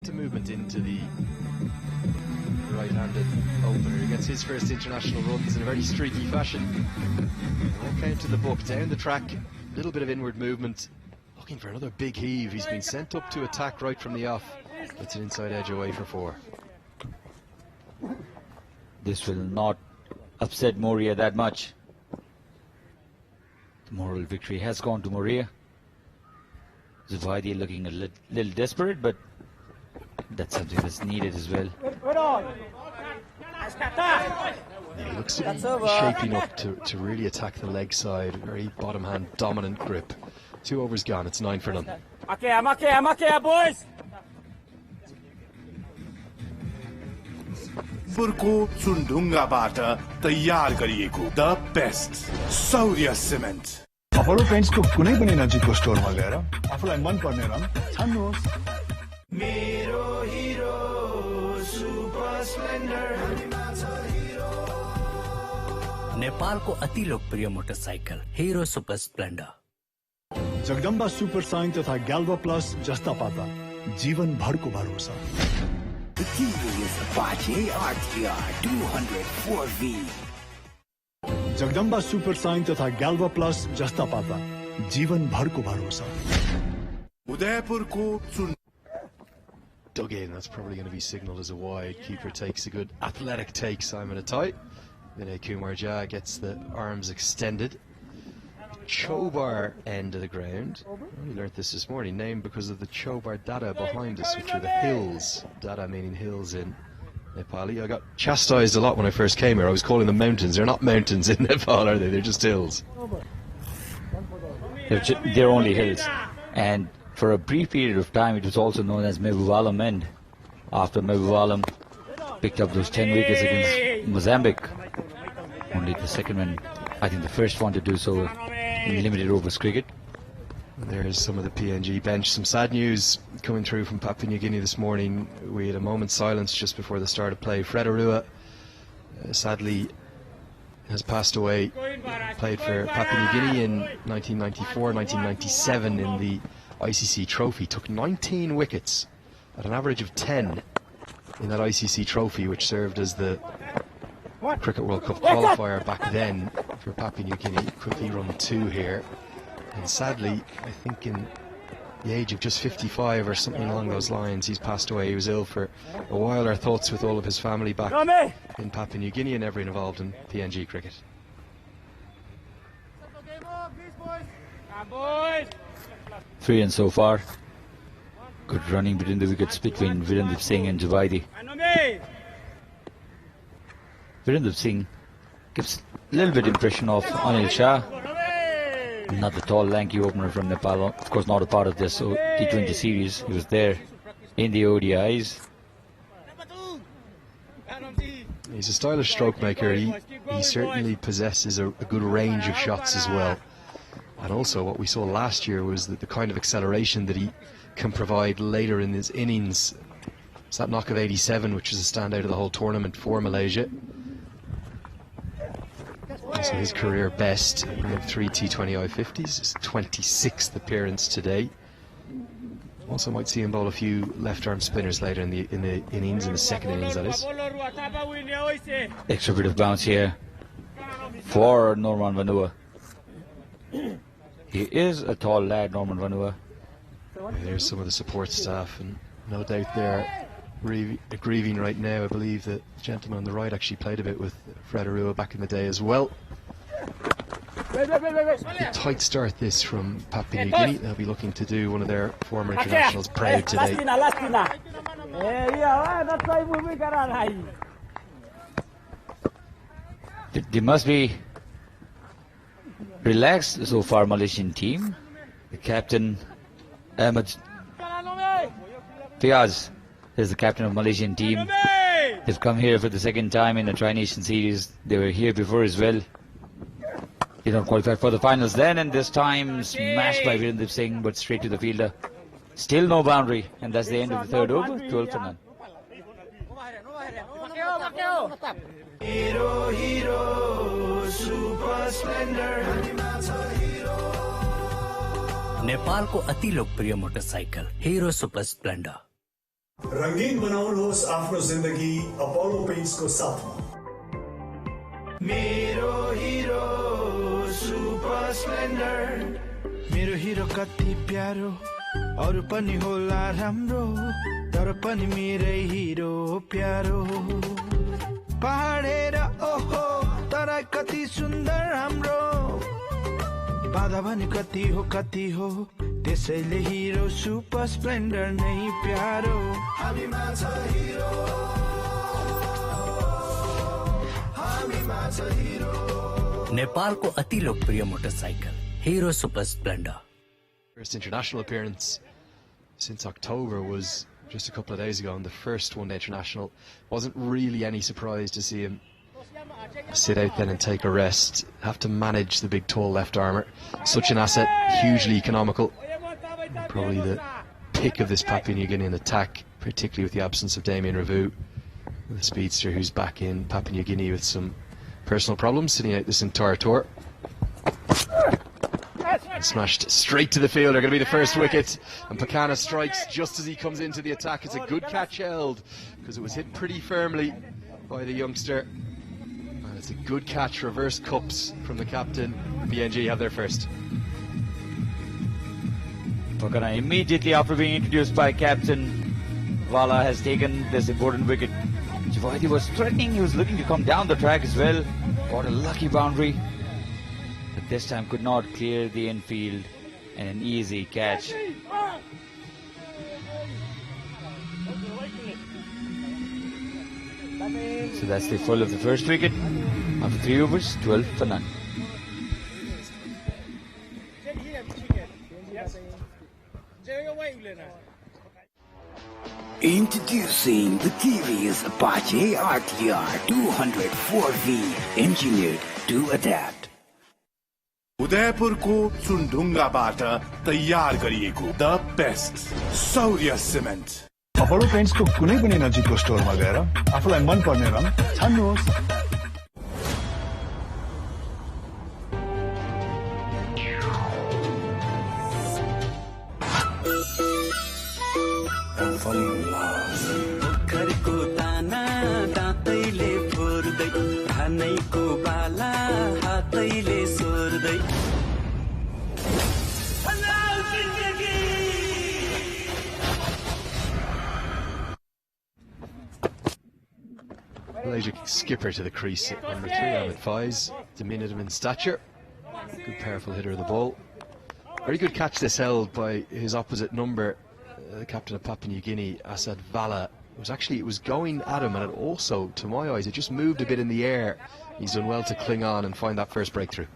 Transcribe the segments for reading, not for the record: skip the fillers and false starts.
momentum movement into the right-handed opener. He gets his first international runs in a very streaky fashion. Won't count to the book. Down the track, a little bit of inward movement. Looking for another big heave. He's been sent up to attack right from the off. It's an inside edge away for 4. This will not upset Moria that much. The moral victory has gone to Moria. Zubaidi looking a little desperate, but that's something that's needed as well. Yeah, he looks to be shaping up to really attack the leg side. Very bottom hand dominant grip. 2 overs gone, it's 9 for none. Okay, boys. पुरको चुनढुङ्गाबाट तयार गरिएको the best सौर्य cement Apollo पेन्ट्सको कुनै पनि नजिकको स्टोरमा गएर आफूलाई मन पर्ने रङ छान्नुहोस् मेरो हिरो सुपर स्प्लेन्डर नेपालको अति लोकप्रिय motorcycle Hero super Splendor Jagdamba super sign तथा ग्याल्भा प्लस जस्ता पाता जीवनभरको भरोसा The TV is Apache RTR 204V. Jagdamba super sign तथा ग्याल्भा प्लस जस्ता पाता जीवनभरको भरोसा उदयपुरको चुन Dug in, that's probably going to be signalled as a wide. Keeper takes a good athletic take, Simon Atai. Vinay Kumar Jha gets the arms extended. Chobar end of the ground. We learnt this morning, named because of the Chobar Dada behind us, which are the hills. Dada meaning hills in Nepali. I got chastised a lot when I first came here. I was calling them mountains. They're not mountains in Nepal, are they? They're just hills. They're only hills. And for a brief period of time, it was also known as Mebuwalam End. After Mebuwalam picked up those 10 wickets against Mozambique. Only the second one, I think the first one to do so in limited overs cricket. There's some of the PNG bench. Some sad news coming through from Papua New Guinea this morning. We had a moment's silence just before the start of play. Fred Arua sadly has passed away. Played for Papua New Guinea in 1994, 1997 in the ICC Trophy. Took 19 wickets at an average of 10 in that ICC Trophy, which served as the Cricket World Cup qualifier back then for Papua New Guinea. Quickly run 2 here. And sadly, I think in the age of just 55 or something along those lines, he's passed away. He was ill for a while. Our thoughts with all of his family back in Papua New Guinea and everyone involved in PNG cricket. 3 and so far. Good running between the wickets between Virendra Singh and Jubaidi. Virendra Singh gives a little bit impression of Anil Shah. Not the tall, lanky opener from Nepal. Of course, not a part of this T20 series. He was there in the ODIs. He's a stylish stroke maker. He certainly possesses a good range of shots as well. And also what we saw last year was that the kind of acceleration that he can provide later in his innings. It's that knock of 87, which is a standout of the whole tournament for Malaysia. Also his career best with 3 T20 I50s, his 26th appearance today. Also might see him bowl a few left-arm spinners later in the innings, in the second innings that is. Extra bit of bounce here for Norman Vanua. He is a tall lad, Norman Vanua. There's some of the support staff, and no doubt they're grieving right now. I believe the gentleman on the right actually played a bit with Fred Arua back in the day as well. A tight start this from Papua New Guinea. They'll be looking to do one of their former internationals proud today. They must be relaxed so far, Malaysian team. The captain Ahmed Fiaz is the captain of Malaysian team. They've come here for the second time in the Tri-Nation series. They were here before as well. They don't qualify for the finals then, and this time smashed by Virendra Singh, but straight to the fielder. Still no boundary, and that's the end of the third over. 12 for none. Hero, hero, super splendor. नेपालको अति लोकप्रिय motorcycle Hero super Splendor रंगीन बनाउनुहोस् आफ्नो जिन्दगी Apollo पेन्ट्सको साथमा। मेरो हिरो super Splendor, मेरो हिरो कति प्यारो, अरू पनि होला राम्रो, तर पनि मेरै हिरो प्यारो। पहाडेर ओहो तराई कति सुन्दर हाम्रो, बाधा भने कति हो, त्यसैले हिरो सुपर स्प्लेन्डर नै प्यारो। हामीमा छ हिरो, हामीमा छ हिरो। नेपालको अति लोकप्रिय motorcycle Hero super Splendor. First international appearance since October was just a couple of days ago, and the first one-day international. Wasn't really any surprise to see him sit out then and take a rest. Have to manage the big tall left armour. Such an asset, hugely economical. Probably the pick of this Papua New Guinean attack, particularly with the absence of Damien Ravu, the speedster who's back in Papua New Guinea with some personal problems, sitting out this entire tour. Smashed straight to the field. They're going to be the first wicket, and Pakana strikes just as he comes into the attack. It's a good catch held because it was hit pretty firmly by the youngster, and it's a good catch. Reverse cups from the captain. PNG have their first. Pakana immediately after being introduced by Captain Vala has taken this important wicket. Javaidi was threatening, he was looking to come down the track as well. What a lucky boundary. But this time could not clear the infield, and an easy catch. So that's the full of the first wicket. After 3 overs, 12 for none. Introducing the TVS Apache RTR 204V, engineered to adapt. उदयपुरको चुनढुङ्गाबाट तयार गरिएको the best सौर्य cement. Apollo पेन्ट्सको कुनै पनि नजिकको स्टोरमा गएर आफूलाई मन पर्ने रङ छान्नुहोस्। पोखरको दाना दाँतैले फोर्दै, धानैको बाला हातैले सोर्दै। Malaysia skipper to the crease at number 3, Ahmed Faiz, diminutive in stature, good powerful hitter of the ball. Very good catch this held by his opposite number, the captain of Papua New Guinea, Asad Vala. It was going at him, and it also, to my eyes, it just moved a bit in the air. He's done well to cling on and find that first breakthrough.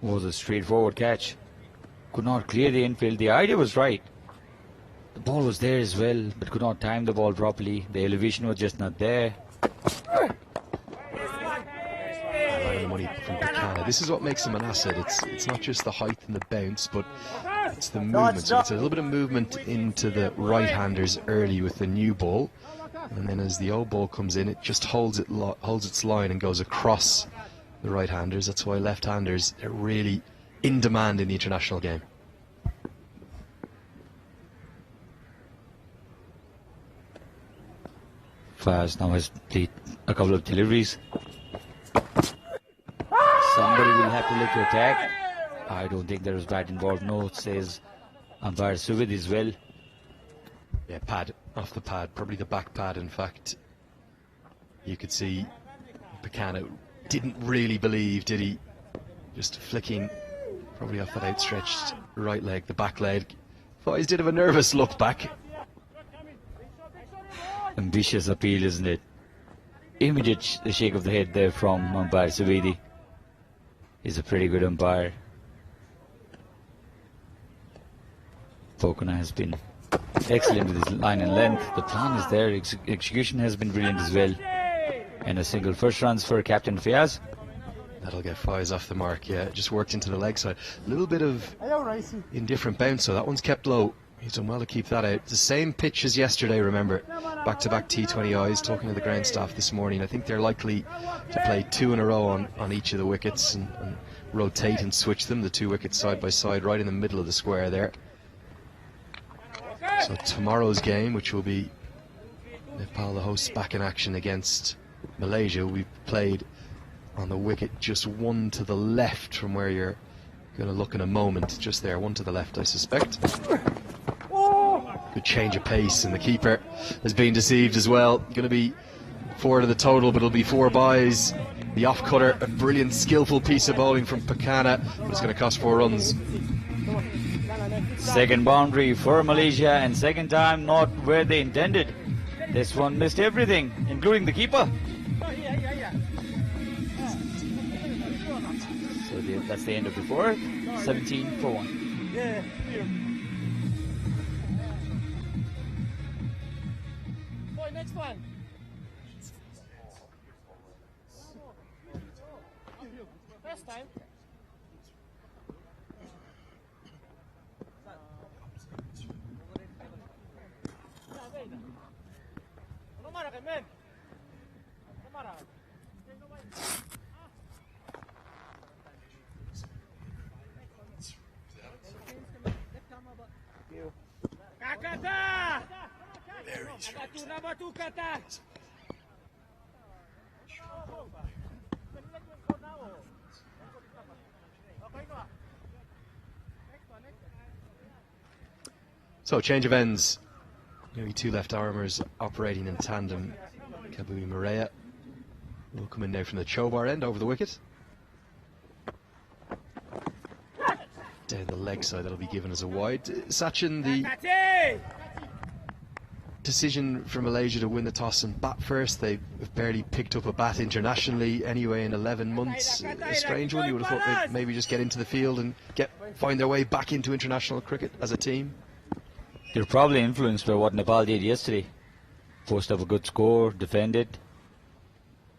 Was a straightforward catch. Could not clear the infield. The idea was right. The ball was there as well, but could not time the ball properly. The elevation was just not there. Money from Pakana. This is what makes him an asset. It's not just the height and the bounce, but it's the movement. So it's a little bit of movement into the right-handers early with the new ball, and then as the old ball comes in, it just holds its line and goes across the right-handers. That's why left-handers are really in demand in the international game. Faz now has played a couple of deliveries. Somebody will have to look to attack. I don't think there was bat involved. No, says umpire Suvid as well. Yeah, pad, off the pad, probably the back pad in fact. You could see Pakana didn't really believe, did he? Just flicking probably off that outstretched right leg, the back leg. Thought he did have a nervous look back. Ambitious appeal, isn't it? Immediate shake of the head there from umpire Suvidi. He's a pretty good umpire. Pakana has been excellent with his line and length. The plan is there. Execution has been brilliant as well. And a single first runs for Captain Fiaz. That'll get Faiz off the mark, yeah. Just worked into the leg side. A little bit of indifferent bounce, so that one's kept low. He's done well to keep that out. It's the same pitch as yesterday, remember. Back-to-back T20 eyes, talking to the ground staff this morning. I think they're likely to play 2 in a row on each of the wickets and rotate and switch them, the 2 wickets side by side, right in the middle of the square there. So tomorrow's game, which will be Nepal, the hosts, back in action against Malaysia, we played on the wicket just one to the left from where you're going to look in a moment. Just there, one to the left, I suspect. Good change of pace, and the keeper has been deceived as well. Going to be 4 to the total, but it'll be 4 byes. The off cutter, a brilliant, skillful piece of bowling from Pakana, but it's going to cost 4 runs. Second boundary for Malaysia, and second time not where they intended. This one missed everything, including the keeper. So that's the end of the 4th. 17 for 1. Next one. First time. Number two kata. So change of ends. Nearly 2 left armers operating in tandem. Kabui Maria will come in now from the Chobar end over the wicket. Down the leg side, that'll be given as a wide. Sachin, the decision for Malaysia to win the toss and bat first. They've barely picked up a bat internationally anyway in 11 months. A strange one. You would have thought they'd maybe just get into the field and find their way back into international cricket as a team. They're probably influenced by what Nepal did yesterday. Post up a good score, defended.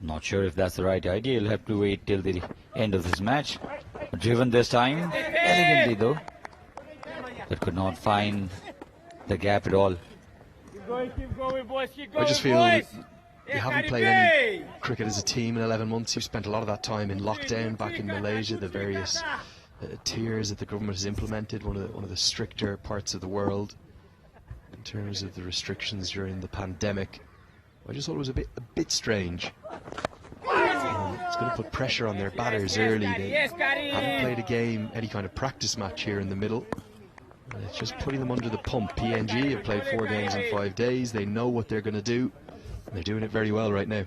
Not sure if that's the right idea. You'll have to wait till the end of this match. Driven this time, elegantly though, but could not find the gap at all. Keep going, boys. Keep going, I just feel boys. you haven't played any cricket as a team in 11 months. You've spent a lot of that time in lockdown back in Malaysia, the various tiers that the government has implemented, one of the stricter parts of the world in terms of the restrictions during the pandemic. I just thought it was a bit strange. It's going to put pressure on their batters early. They haven't played a game, any kind of practice match here in the middle. And it's just putting them under the pump. PNG have played 4 games in 5 days. They know what they're going to do, and they're doing it very well right now.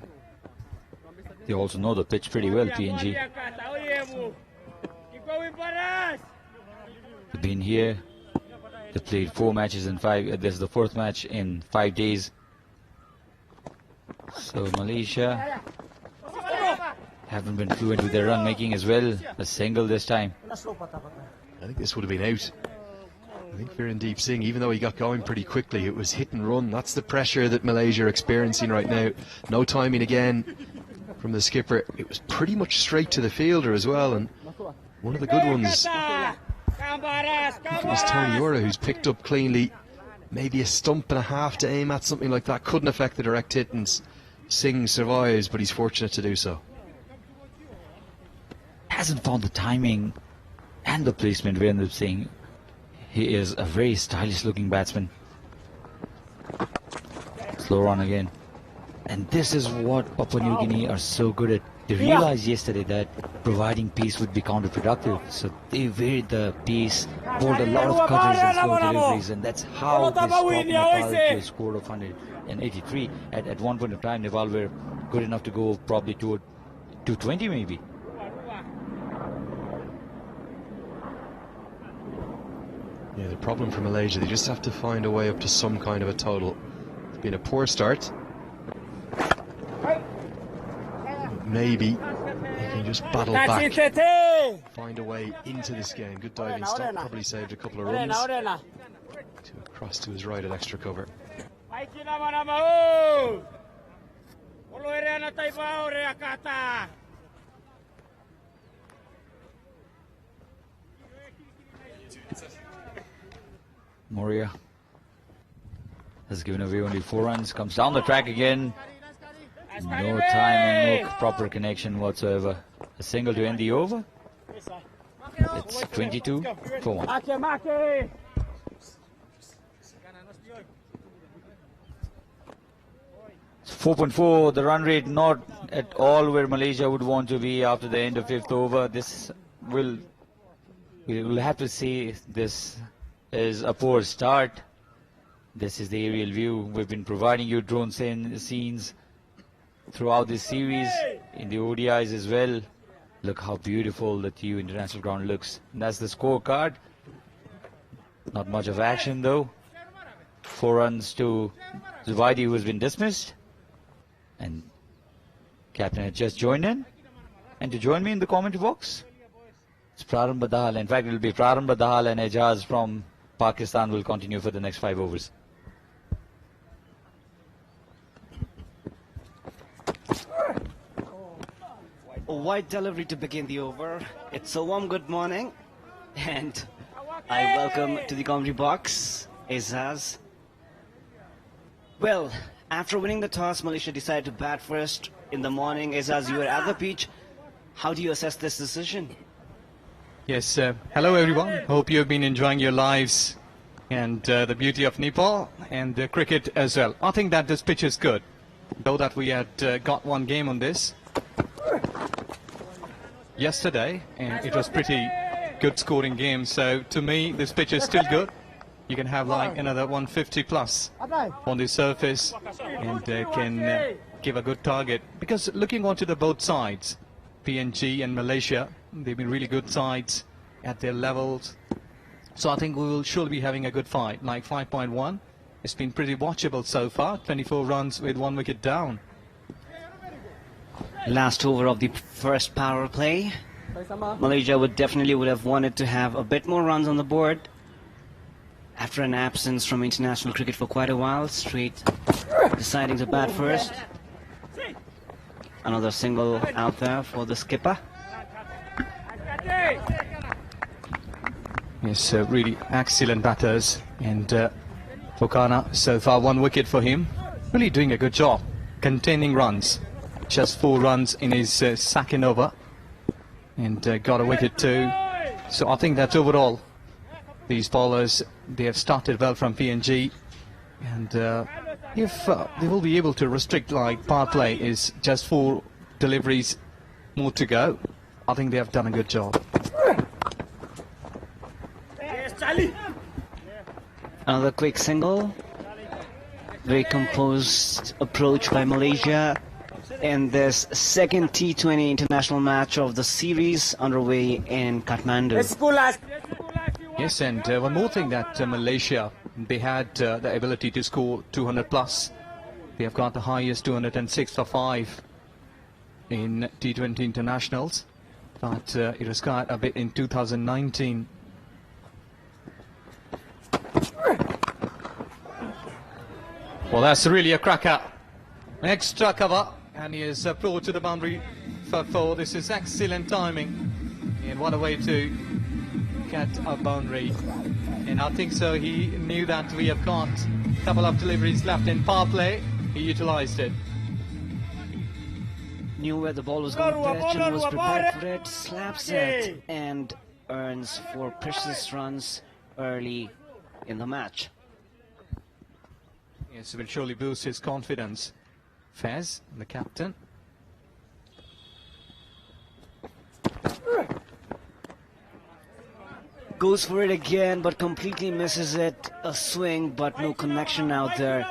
They also know the pitch pretty well, PNG. They've been here. They played 4 matches in 5. This is the 4th match in 5 days. So Malaysia haven't been fluent with their run making as well. A single this time. I think this would have been out. I think Virendeep Singh, even though he got going pretty quickly, it was hit and run. That's the pressure that Malaysia are experiencing right now. No timing again from the skipper. It was pretty much straight to the fielder as well, and one of the good ones, I think it was Tony Ura, who's picked up cleanly. Maybe a stump and a half to aim at, something like that. Couldn't affect the direct hit, and Singh survives, but he's fortunate to do so. Hasn't found the timing and the placement. Virendeep Singh, he is a very stylish looking batsman. Slow run again. And this is what Papua New Guinea are so good at. They realized yesterday that providing pace would be counterproductive, so they varied the pace, bowled a lot of cutters and slow deliveries, and that's how they stopped Nepal to a score of 183. At one point of time, Nepal were good enough to go probably to 220 maybe. Yeah, the problem for Malaysia, they just have to find a way up to some kind of a total. It's been a poor start. Maybe they can just battle back, find a way into this game. Good diving stop, probably saved a couple of runs. Across to his right at extra cover. Moria has given away only 4 runs, comes down the track again. No time and no proper connection whatsoever. A single to end the over. It's 22 for 1. 4.4, the run rate not at all where Malaysia would want to be after the end of 5th over. We'll have to see. This is a poor start. This is the aerial view. We've been providing you drone scenes throughout this series, in the ODIs as well. Look how beautiful the TU International Ground looks. And that's the scorecard. Not much of action though. 4 runs to Zubaidi, who has been dismissed. And captain had just joined in. And to join me in the commentary box, it's Prarambha Dahal. In fact, it will be Prarambha Dahal and Ejaz from Pakistan will continue for the next 5 overs. A wide delivery to begin the over. It's a warm good morning, and I welcome to the commentary box Azaz. Well, after winning the toss, Malaysia decided to bat first in the morning. Azaz, you were at the pitch. How do you assess this decision? Yes, hello everyone. Hope you have been enjoying your lives and the beauty of Nepal and the cricket as well. I think that this pitch is good, though that we had got one game on this yesterday, and it was pretty good scoring game. So to me, this pitch is still good. You can have like another 150 plus on the surface and can give a good target. Because looking onto the both sides, PNG and Malaysia, they've been really good sides at their levels. So I think we will surely be having a good fight. Like 5.1, it's been pretty watchable so far. 24 runs with 1 wicket down. Last over of the first power play. Malaysia would have wanted to have a bit more runs on the board. After an absence from international cricket for quite a while, Straight deciding to bat first. Another single out there for the skipper. Yes, really excellent batters, and Fokana so far 1 wicket for him. Really doing a good job containing runs. Just 4 runs in his second over, and got a wicket too. So I think that overall these bowlers, they have started well from PNG, and if they will be able to restrict, like power play is just 4 deliveries more to go, I think they have done a good job. Another quick single. Very composed approach by Malaysia in this second T20 international match of the series underway in Kathmandu. Yes, and one more thing that Malaysia, they had the ability to score 200 plus. They have got the highest 206 for 5 in T20 internationals, but it was got a bit in 2019. Well, that's really a cracker. Extra cover, and he is brought to the boundary for 4. This is excellent timing, and what a way to get a boundary. And I think so he knew that we have got a couple of deliveries left in power play. He utilized it. Knew where the ball was going to pitch and was prepared for it. Slaps it and earns 4 precious runs early in the match. Yes, it will surely boost his confidence. Fez, the captain. Goes for it again, but completely misses it. A swing, but no connection out there.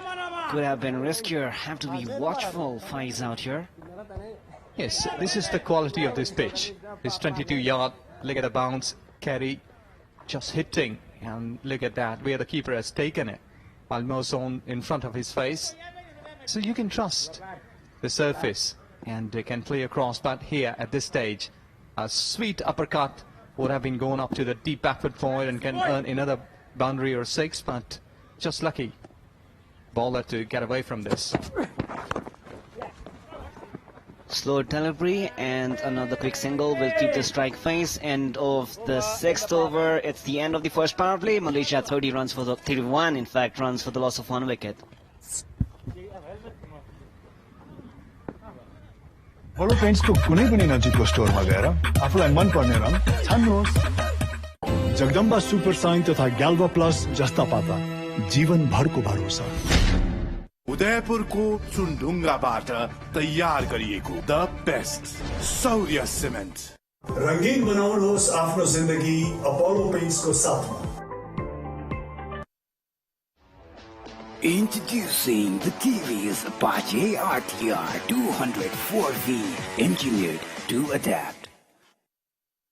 Could have been riskier. Have to be watchful. Faiz out here. Yes, this is the quality of this pitch. This 22-yard, look at the bounce, carry, just hitting. And look at that, where the keeper has taken it. Almost on in front of his face. So you can trust the surface and they can play across. But here at this stage, a sweet uppercut would have been going up to the deep backward point and can earn another boundary or 6, but just lucky bowler to get away from this. Slow delivery and another quick single will keep the strike face. End of the 6th over. It's the end of the first power play. Malaysia 30 runs for the 31, in fact, runs for the loss of 1 wicket. बडो पेन्ट्सको कुनै पनि नजिकको स्टोरमा गएर आफूलाई मन पर्ने रङ छान्नुहोस्। जगदम्बा सुपर साइन तथा ग्याल्भा प्लस जस्ता पाता जीवन भरको भरोसा। उदयपुरको चुनढुङ्गाबाट तयार गरिएको द बेस्ट सौर्य सिमेन्ट रंगीन बनाउनुहोस् आफ्नो जिन्दगी अपोलो पेन्ट्सको साथमा। Introducing the TVS Apache RTR 204V, engineered to adapt.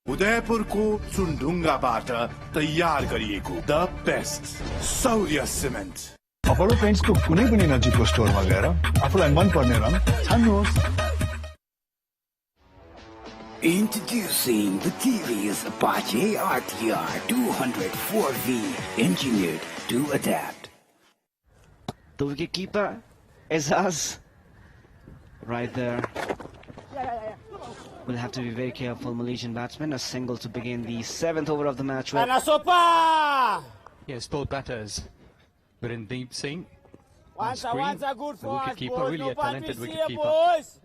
उदयपुरको चुनढुङ्गाबाट तयार गरिएको द बेस्ट सौर्य सिमेन्ट अपोलो पेन्ट्सको कुनै पनि नजिकको स्टोरमा गएर आफूलाई मन पर्ने रङ छान्नुहोस्। Introducing the TVS Apache RTR 204V, engineered to adapt. The wicketkeeper is us. Right there. We'll have to be very careful, Malaysian batsmen. A single to begin the 7th over of the match. Yes, both batters. Deep Singh. Once a good the wicketkeeper, boys, really a talented wicketkeeper. Boys.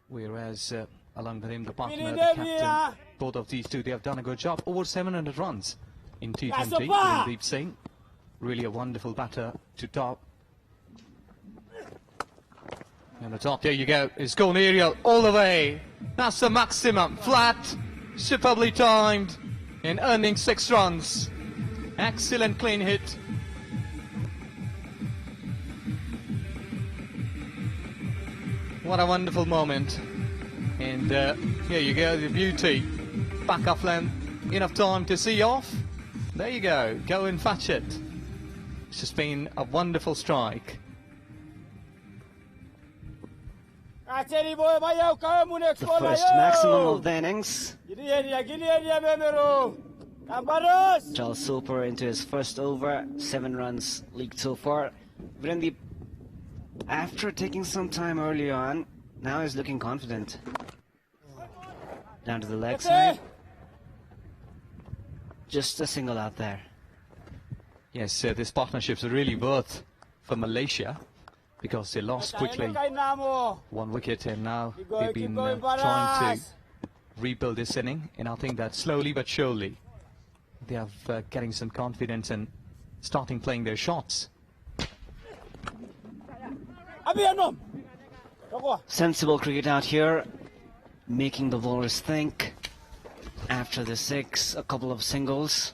Whereas along with him, the partner, the captain, both of these two, they have done a good job. Over 700 runs in T20. Deep Singh, really a wonderful batter to top. And the top, there you go. It's gone aerial all the way. That's the maximum. Flat, superbly timed, and earning 6 runs. Excellent clean hit. What a wonderful moment. And here you go, the beauty. Back off length, enough time to see off. There you go, go and fetch it. It's just been a wonderful strike. The first maximum of the innings. Charles Soper into his first over, 7 runs leaked so far. Virendeep, after taking some time early on, now he's looking confident. Down to the leg side. Just a single out there. Yes, this partnership's really worth for Malaysia because they lost quickly 1 wicket, and now they've been trying to rebuild this inning, and I think that slowly but surely they are getting some confidence and starting playing their shots. Sensible cricket out here, making the bowlers think. After the 6, a couple of singles.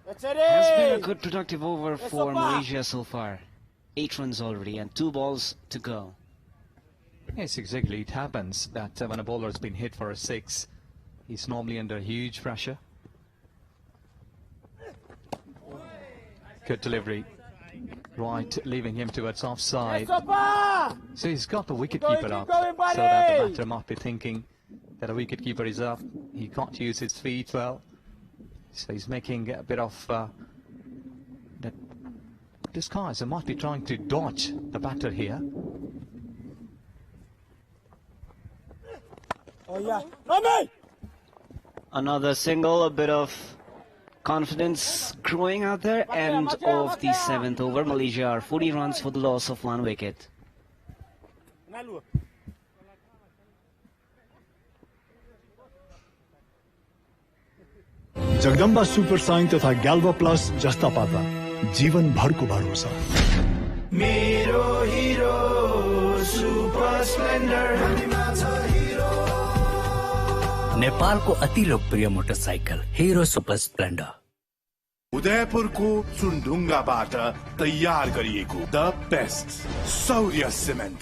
Has been a good productive over for Malaysia so far. 8 runs already and 2 balls to go. Yes, exactly. It happens that when a bowler has been hit for a 6, he's normally under huge pressure. Good delivery. Right, leaving him towards offside. So he's got the wicketkeeper up, so that the batter might be thinking that a wicketkeeper is up. He can't use his feet well. So he's making a bit of that disguise. He might be trying to dodge the batter here. Another single, a bit of confidence growing out there. End of the 7th over. Malaysia are 40 runs for the loss of 1 wicket. Jagdamba super sign तथा ग्याल्वा plus जस्ता पाता जीवन भरको भरोसा। मेरो हिरो super Splendor नेपालको अति लोकप्रिय मोटरसाइकल हिरो सुपर स्प्लेन्डर उदयपुरको चुनढुङ्गाबाट तयार गरिएको द बेस्ट सौर्य सिमेन्ट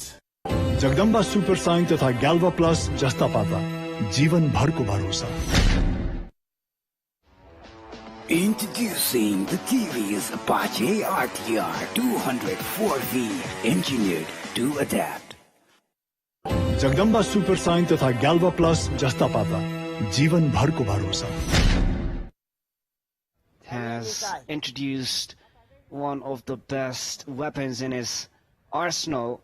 जगदम्बा सुपर साइन तथा ग्याल्वा प्लस जस्ता पाता जीवन भरको भरोसा। Introducing the TVS Apache RTR 204V, engineered to adapt. Jagdamba super sign तथा ग्याल्वा प्लस जस्ता पाता जीवन भरको भरोसा। Has introduced one of the best weapons in his arsenal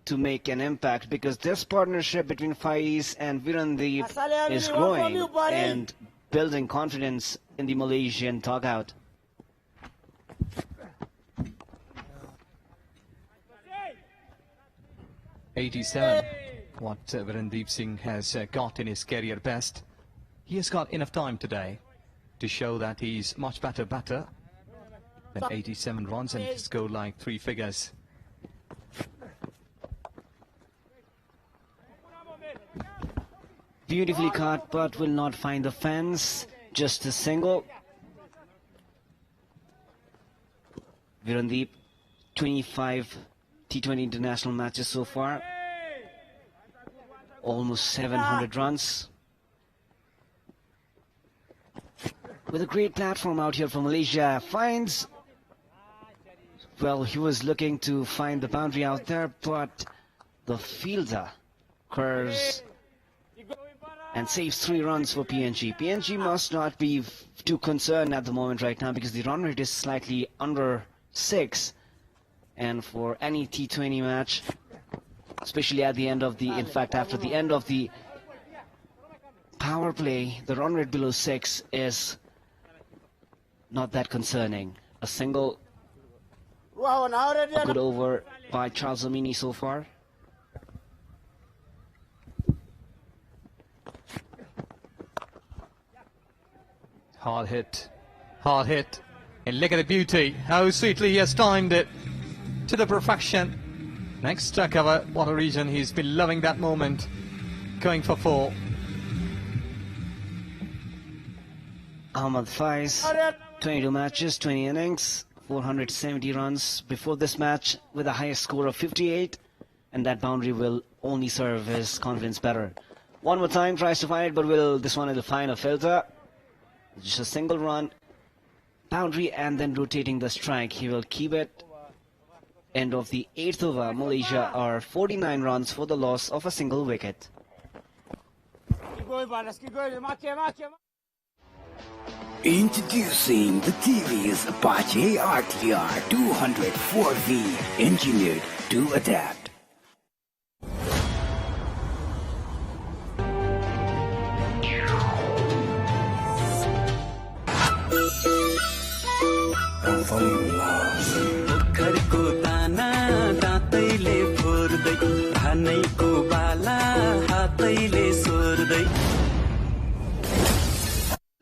to make an impact, because this partnership between Faiz and Virendeep is growing and building confidence in the Malaysian dugout. '87, what Virendeep Singh has got in his career best. He has got enough time today to show that he's much better batter than 87 runs and scored like 3 figures. Beautifully caught, but will not find the fence. Just a single. Virandeep, 25 T20 international matches so far. Almost 700 runs. With a great platform out here for Malaysia. Finds... Well, he was looking to find the boundary out there, but the fielder curves and saves 3 runs for PNG. PNG must not be too concerned at the moment right now because the run rate is slightly under 6. And for any T20 match, especially at the end of the, in fact, after the end of the power play, the run rate below 6 is not that concerning. A single, a good over by Charles Amini so far. Hard hit, and look at the beauty, how sweetly he has timed it to the perfection. Next cover, what a region, he's been loving that moment, going for 4. Ahmad Faiz, 22 matches, 20 innings, 470 runs before this match with a highest score of 58, and that boundary will only serve his confidence better. One more time, tries to find it, but will this one will find a filter. Just a single run, boundary, and then rotating the strike. He will keep it. End of the 8th over, Malaysia are 49 runs for the loss of a single wicket. Introducing the TV's Apache RTR 204V, engineered to adapt.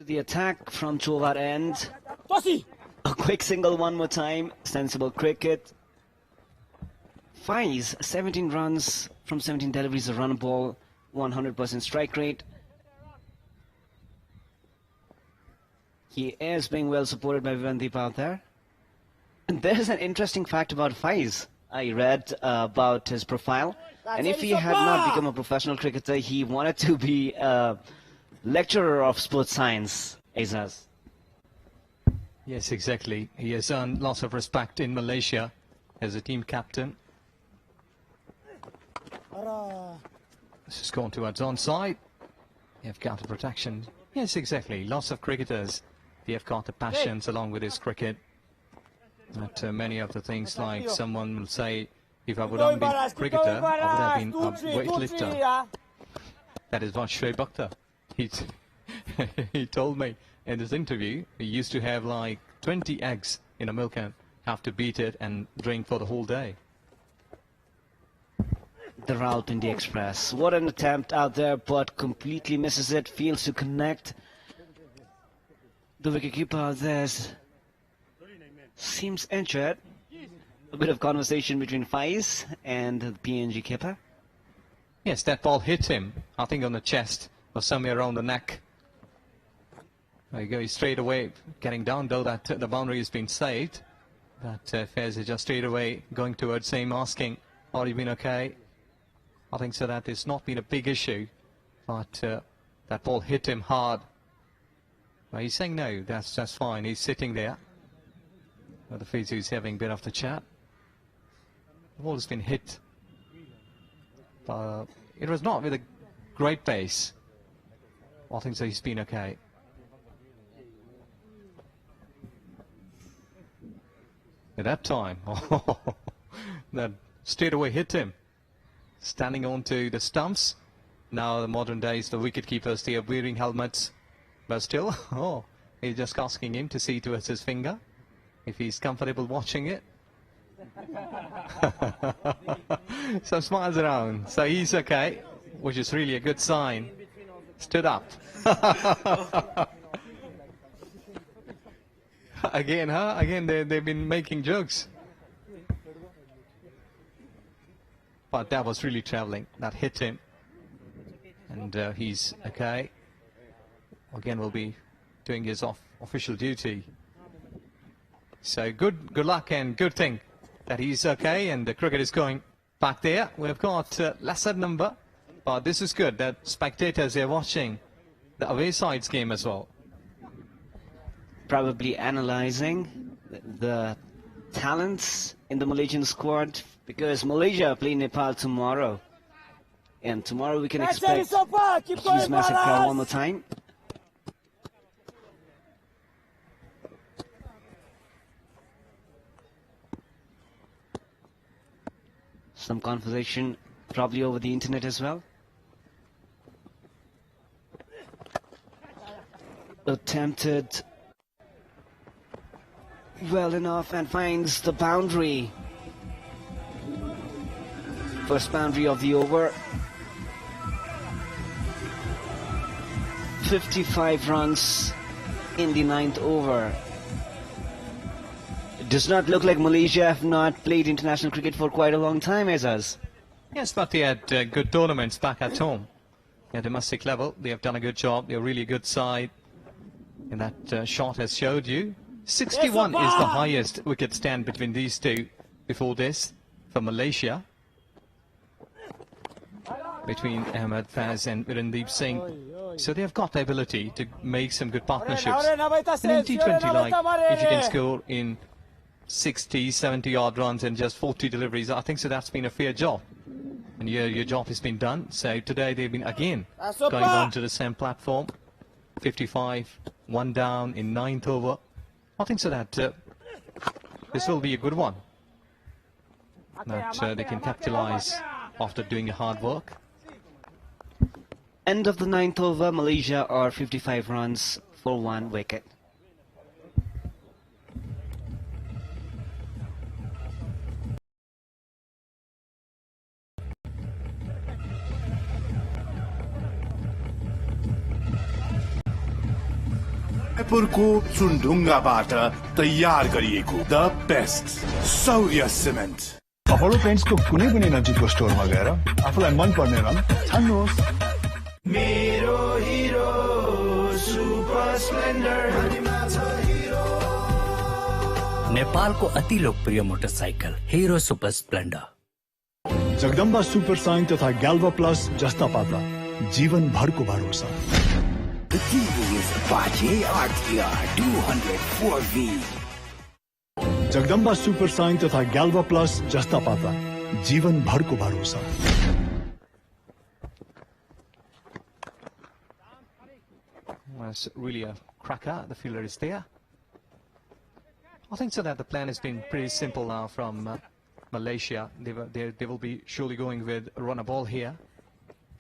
The attack from Chovar end. A quick single one more time. Sensible cricket. Faiz, 17 runs from 17 deliveries, a run ball, 100% strike rate. He is being well supported by Virandeep out there. And there's an interesting fact about Faiz. I read about his profile. And if he had not become a professional cricketer, he wanted to be a lecturer of sports science, Azaz. Yes, exactly. He has earned lots of respect in Malaysia as a team captain. This has gone towards onside. They have counter protection. Yes, exactly. Lots of cricketers. They have got the passions along with his cricket. But many of the things, like someone will say, if I would have been a cricketer, I would have been a weightlifter. That is what Shoaib Akhtar. He told me in this interview, he used to have like 20 eggs in a milk and have to beat it and drink for the whole day. The Rawalpindi Express. What an attempt out there, but completely misses it. Fails to connect. The wicketkeeper out there seems injured. A bit of conversation between Faiz and the PNG keeper. Yes, that ball hit him, I think on the chest or somewhere around the neck. There you go, he's straight away getting down, though that the boundary has been saved. But Faiz is just straight away going towards him, asking, are you been okay? I think so that has not been a big issue, but that ball hit him hard. Well, he's saying no, that's fine, he's sitting there. Well, the Fiji's is having a bit of the chat. The ball has been hit. It was not with a great pace. I think so he's been okay. At that time, that straight away hit him. Standing onto the stumps. Now the modern days, the wicket keepers, they are wearing helmets. But still, he's just asking him to see towards his finger, if he's comfortable watching it. Some smiles around, so he's okay, which is really a good sign. Stood up. Again, huh? Again, they've been making jokes. But that was really traveling. That hit him. and he's okay. Again, will be doing his official duty. So good luck and good thing that he's okay, and the cricket is going back there. We've got lesser number, but this is good that spectators are watching the away side's game as well. Probably analyzing the talents in the Malaysian squad, because Malaysia play Nepal tomorrow, and tomorrow we can expect a huge massive crowd one more time. Some conversation probably over the internet as well. Attempted well enough and finds the boundary. First boundary of the over. 55 runs in the 9th over. It does not look like Malaysia have not played international cricket for quite a long time as us. Yes, but they had good tournaments back at home. At domestic level, they have done a good job. They're a really good side. And that shot has showed you. 61 is the highest wicket stand between these two before this for Malaysia. Between Ahmed Faz and Virendeep Singh. So they have got the ability to make some good partnerships. And in T20, like, if you can score in 60, 70 odd runs and just 40 deliveries, I think so that's been a fair job. And your job has been done. So today they've been again going on to the same platform. 55, 1 down in 9th over. I think so that this will be a good one. That they can capitalize after doing hard work. End of the 9th over, Malaysia are 55 runs for 1 wicket. जयपुरको चुनढुङ्गाबाट तयार गरिएको the best सौर्य cement Apollo पेन्ट्सको कुनै पनि नजिकको स्टोरमा गएर आफूलाई मन पर्ने रङ छान्नुहोस्। मेरो हिरो सुपर स्प्लेन्डर नेपालको अति लोकप्रिय motorcycle Hero super Splendor. Jagdamba super sign तथा ग्याल्भा प्लस जस्ता पाता जीवनभरको भरोसा। The TV is Apache RTR 204V. Jagdamba super sign तथा ग्याल्भा प्लस जस्ता पाता जीवनभरको भरोसा। That's really a cracker. The fielder is there. I think so that the plan has been pretty simple now from Malaysia. They will be surely going with a runner ball here,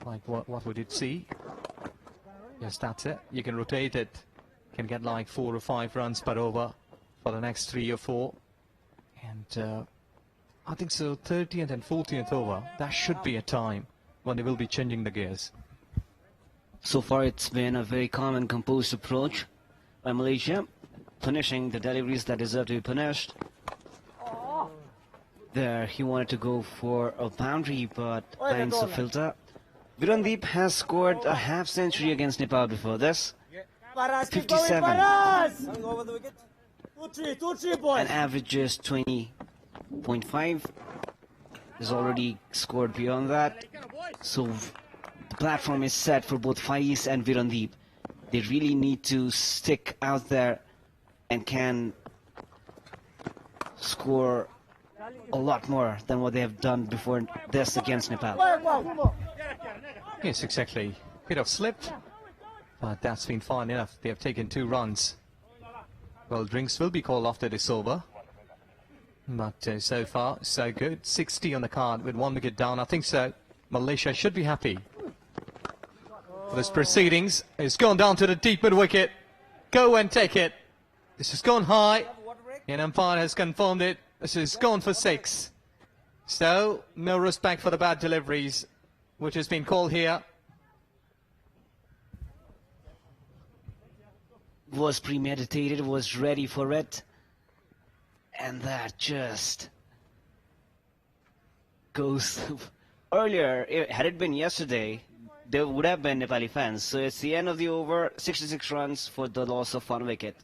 like what we did see. Yes, that's it. You can rotate it. Can get like 4 or 5 runs per over for the next 3 or 4. And I think so 30th and 40th over, that should be a time when they will be changing the gears. So far it's been a very calm and composed approach by Malaysia, punishing the deliveries that deserve to be punished. There he wanted to go for a boundary, but finds the filter. Virendeep has scored a half century against Nepal before this. 57. And averages 20.5. He's already scored beyond that. So the platform is set for both Faiz and Virendeep. They really need to stick out there and can score a lot more than what they have done before this against Nepal. Yes, exactly. Bit of slip, but that's been fine enough. They have taken 2 runs. Well, drinks will be called after this over. But so far, so good. 60 on the card with 1 wicket down. I think so. Malaysia should be happy. This proceedings is gone down to the deep mid wicket. Go and take it. This has gone high. And umpire has confirmed it. This has gone for 6. So, no respect for the bad deliveries, which has been called here. Was premeditated, was ready for it. And that just goes earlier. Had it been yesterday, there would have been Nepali fans. So it's the end of the over, 66 runs for the loss of 1 wicket.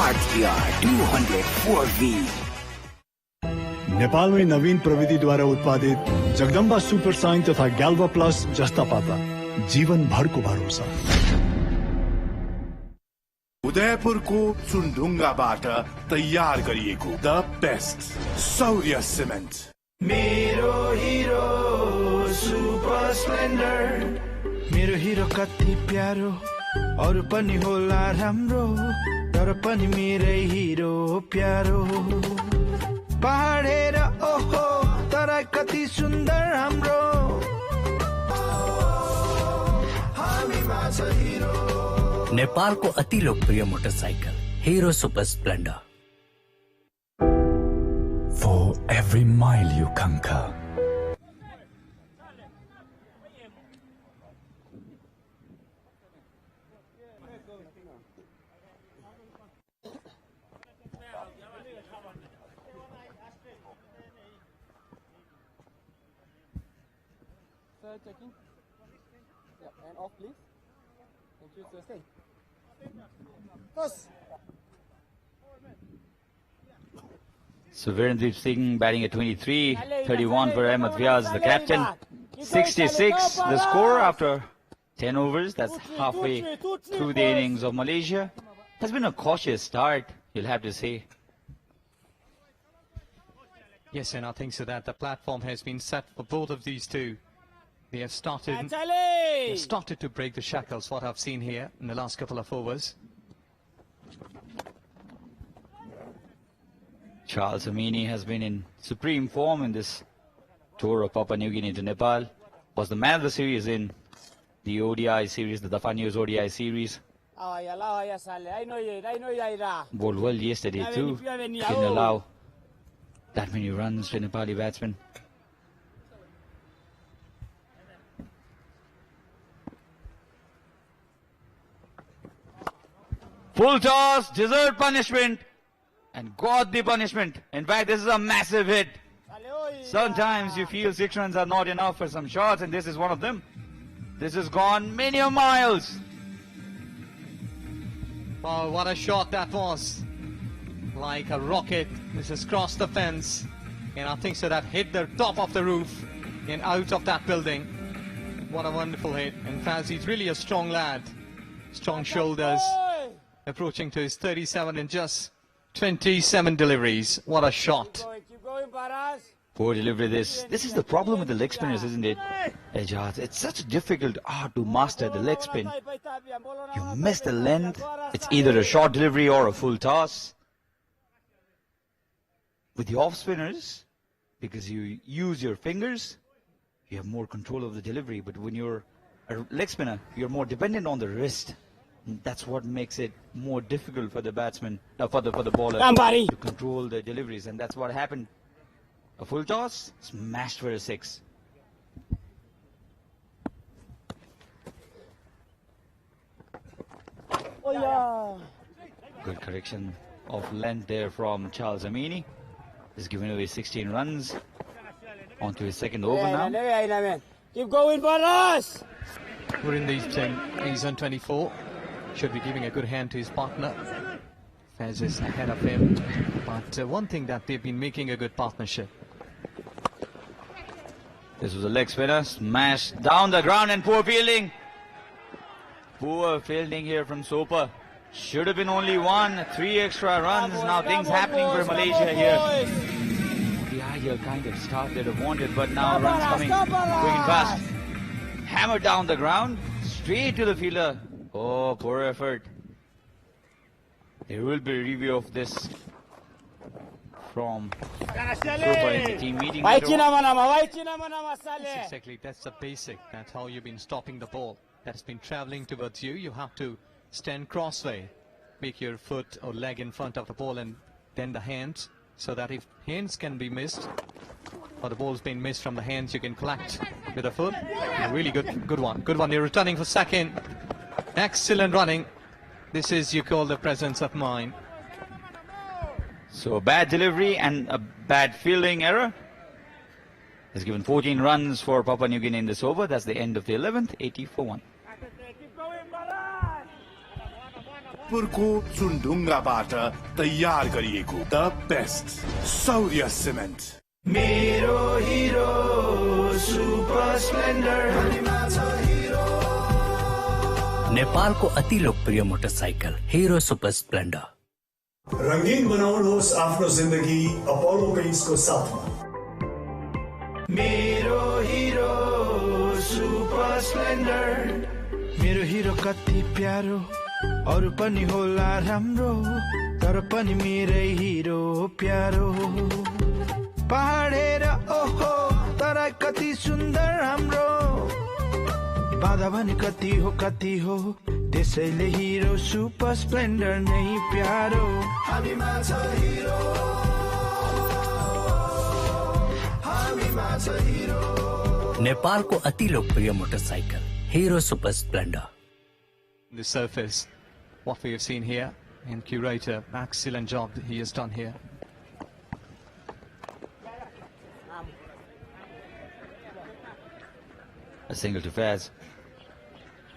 ADR 204V. नेपालमै नवीन प्रविधिद्वारा उत्पादित Jagdamba super sign तथा ग्याल्वा plus जस्ता पाता जीवन भरको भरोसा। उदयपुरको चुनढुङ्गाबाट तयार गरिएको द बेस्ट सौर्य सिमेन्ट। मेरो हिरो सुपर स्प्लेन्डर, मेरो हिरो कति प्यारो, अरु पनि होला राम्रो, तर पनि मेरै हिरो प्यारो। पहाडेर ओहो तराई कति सुन्दर हाम्रो, हामीमा छ हिरो। नेपालको अति लोकप्रिय motorcycle Hero super Splendor. For every mile you conquer, checking. Yeah, and off please. Thank you, sir. Stay. Toss. So Virendeep Singh batting at 23, 31 for Ahmed Vyaz, the captain. 66 the score after 10 overs. That's halfway through the innings of Malaysia. Has been a cautious start, you'll have to say. Yes, and I think so that the platform has been set for both of these two. They have started to break the shackles, what I've seen here in the last couple of overs. Charles Amini has been in supreme form in this tour of Papua New Guinea to Nepal. Was the man of the series in the ODI series, the Dafa News ODI series. Bowled well yesterday too. Didn't allow that many runs to Nepali batsmen. Full toss, deserved punishment, and got the punishment. In fact, this is a massive hit. Sometimes you feel 6 runs are not enough for some shots, and this is one of them. This has gone many miles. Wow, what a shot that was. Like a rocket. This has crossed the fence. And I think so that hit the top of the roof and out of that building. What a wonderful hit. In fact, he's really a strong lad. Strong shoulders. Approaching to his 37 in just 27 deliveries. What a shot. Poor delivery this. This is the problem with the leg spinners, isn't it? Ejaz, it's such a difficult art to master the leg spin. You miss the length, it's either a short delivery or a full toss. With the off spinners, because you use your fingers, you have more control of the delivery. But when you're a leg spinner, you're more dependent on the wrist. And that's what makes it more difficult for the batsman, for the bowler to control the deliveries. And that's what happened. A full toss, smashed for a 6. Good correction of length there from Charles Amini. He's given away 16 runs. On to his second over now. Keep going for us! We're in these 10. He's on 24. Should be giving a good hand to his partner. Fez is ahead of him. But one thing that they've been making a good partnership. This was a leg spinner, smashed down the ground, and poor fielding. Poor fielding here from Soper. Should have been only one, 3 extra runs. Now things happening for Malaysia here. The ideal kind of start they'd have wanted, but now runs coming quick and fast. Hammered down the ground, straight to the fielder. Oh, poor effort. There will be a review of this from Soper in the team meeting. Yes, exactly. That's the basic. That's how you've been stopping the ball. That's been traveling towards you. You have to stand crossway, make your foot or leg in front of the ball, and then the hands, so that if hands can be missed or the ball's been missed from the hands, you can collect with the foot. A really good one. Good one. You're returning for second. Excellent running. This is, you call, the presence of mind. So a bad delivery and a bad fielding error has given 14 runs for Papua New Guinea in this over. That's the end of the 11th, 80 for 1. पुरको चुनढुङ्गाबाट तयार गरिएको the best सौर्य cement मेरो हिरो super Splendor नेपालको अति लोकप्रिय motorcycle Hero super Splendor रंगीन बनाउनुहोस् आफ्नो जिन्दगी अपोलो पेन्ट्सको साथमा मेरो हिरो सुपर स्प्लेन्डर मेरो हिरो कति प्यारो अरु पनि होला राम्रो तर पनि मेरै हिरो प्यारो पहाडेर ओहो तराई कति सुन्दर हाम्रो बाधा भने कति हो त्यसैले हिरो सुपर स्प्लेन्डर नै प्यारो हामीमा छ हिरो नेपालको अति लोकप्रिय motorcycle Hero super Splendor. The surface, what we have seen here, and curator, excellent job that he has done here. A single to Faz.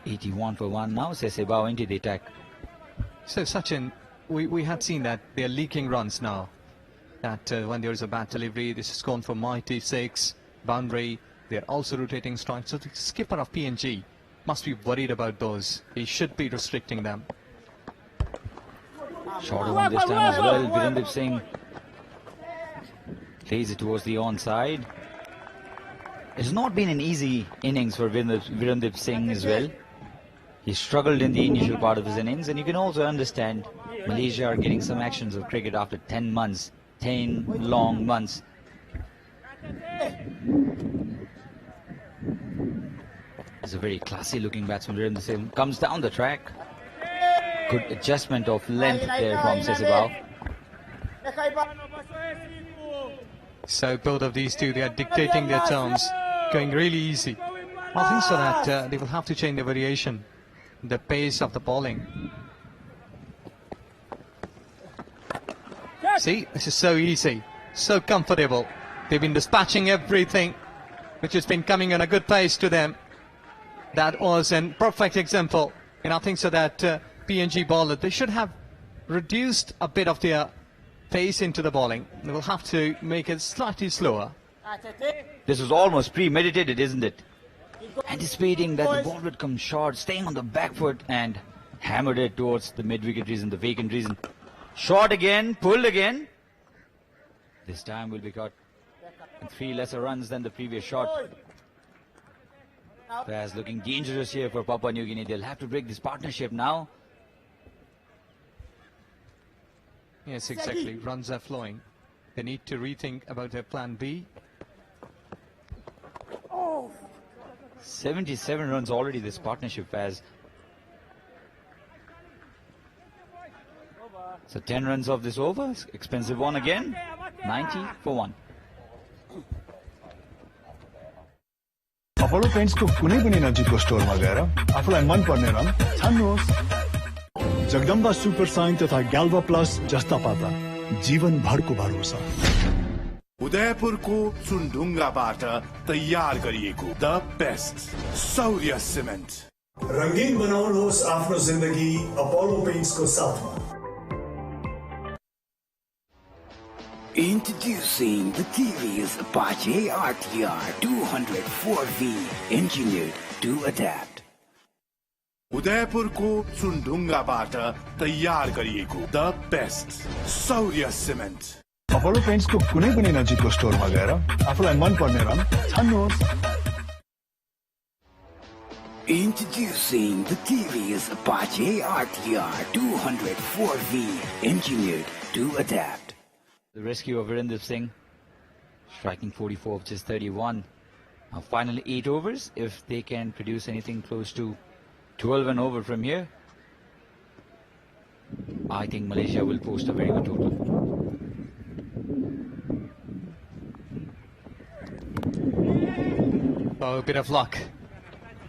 81 for 1 now. Sesebao into the attack. So Sachin, we had seen that they are leaking runs now. That when there is a bad delivery, this has gone for mighty 6 boundary. They are also rotating strikes. So the skipper of PNG must be worried about those. He should be restricting them. Shorter one this time as well. Virendip Singh plays it towards the onside. It's not been an easy innings for Virendip Singh as well. He struggled in the initial part of his innings, and you can also understand Malaysia are getting some actions of cricket after 10 months, 10 long months. It's a very classy looking batsman. Virendip Singh comes down the track. Good adjustment of length there from Sesebao. So both of these two, they are dictating their terms, going really easy. I think so that they will have to change the variation, the pace of the bowling. See, this is so easy, so comfortable. They've been dispatching everything which has been coming on a good pace to them. That was a perfect example. And I think so that PNG bowler, they should have reduced a bit of their pace into the bowling. They will have to make it slightly slower. This was almost premeditated, isn't it? Anticipating that the ball would come short, staying on the back foot and hammered it towards the mid-wicket region, the vacant region. Short again, pulled again. This time will be caught with 3 lesser runs than the previous shot. Faz looking dangerous here for Papua New Guinea. They'll have to break this partnership now. Yes, exactly. Runs are flowing. They need to rethink about their plan B. 77 runs already this partnership has. So 10 runs of this over. Expensive one again. 90 for 1. Apollo पेन्ट्सको कुनै पनि नजिकको स्टोरमा गएर आफूलाई मन पर्ने रङ छान्नुहोस्. Jagdamba super sign तथा ग्याल्भा प्लस जस्ता पाता जीवनभरको भरोसा. उदयपुरको चुनढुङ्गाबाट तयार गरिएको द बेस्ट सौर्य सिमेन्ट. रंगीन बनाउनुहोस् आफ्नो जिन्दगी अपोलो पेन्ट्सको साथमा. Introducing the TVS Apache RTR 204V, engineered to adapt. उदयपुरको चुनढुङ्गाबाट तयार गरिएको द बेस्ट सौर्य सिमेन्ट अपोलो पेन्ट्सको कुनै पनि नजिकको स्टोरमा गएर आफूलाई मन पर्ने रङ छान्नुहोस्. Introducing the TVS Apache RTR 204V, engineered to adapt. The rescue of Virendra Singh, striking 44 of just 31. Now final 8 overs. If they can produce anything close to 12 and over from here, I think Malaysia will post a very good total. Oh, a bit of luck.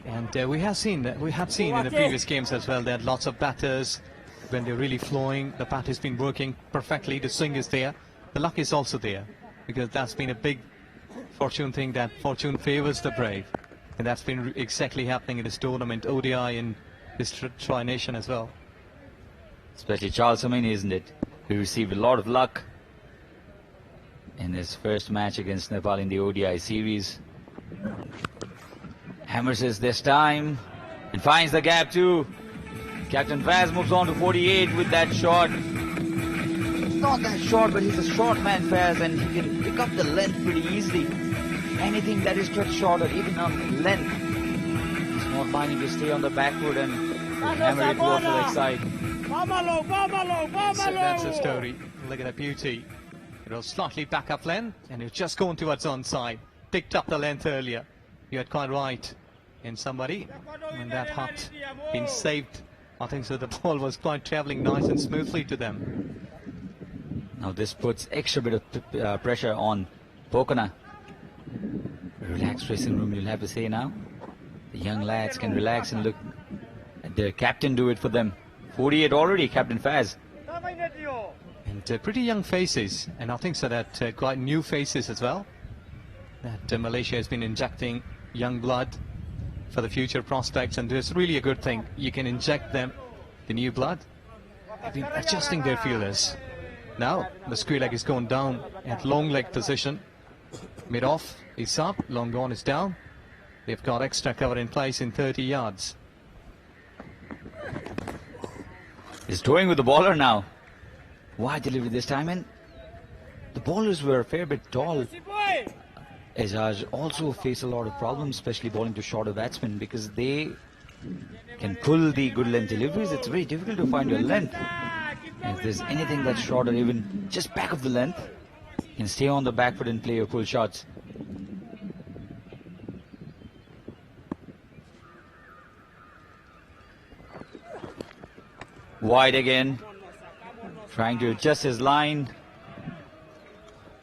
And we have seen in the previous games as well that lots of batters, when they're really flowing, the bat has been working perfectly, the swing is there, the luck is also there, because that's been a big fortune thing, that fortune favors the brave. And that's been exactly happening in this tournament, ODI and this Tri-Nation as well. Especially Charles Samini, isn't it? Who received a lot of luck in his first match against Nepal in the ODI series. Hammers it this time and finds the gap too. Captain Faz moves on to 48 with that shot. It's not that short, but he's a short man, Faz, and he can pick up the length pretty easily. Anything that is stretched short or even on length, he's not minding to stay on the back foot and hammer it over to the side. So that's the story. Look at the beauty. It was slightly back up length and it's just going towards onside. Picked up the length earlier. You had quite right. And somebody, when that hut been saved, I think so the ball was quite travelling nice and smoothly to them. Now this puts extra bit of pressure on Pokana. Relaxed dressing room, you'll have to say now. The young lads can relax and look at their captain do it for them. 48 already, Captain Faz. And pretty young faces, and I think so that quite new faces as well. That Malaysia has been injecting young blood for the future prospects, and it's really a good thing. You can inject them the new blood. They've been adjusting their fielders. Now the square leg is going down at long leg position. Mid off is up, long on is down. They've got extra cover in place in 30 yards. He's toying with the bowler now. Wide delivery this time, and the bowlers were a fair bit tall. Azaj also face a lot of problems, especially bowling to shorter batsmen, because they can pull the good length deliveries. It's very difficult to find your length. If there's anything that's shorter, even just back of the length, you can stay on the back foot and play your pull shots. Wide again, trying to adjust his line.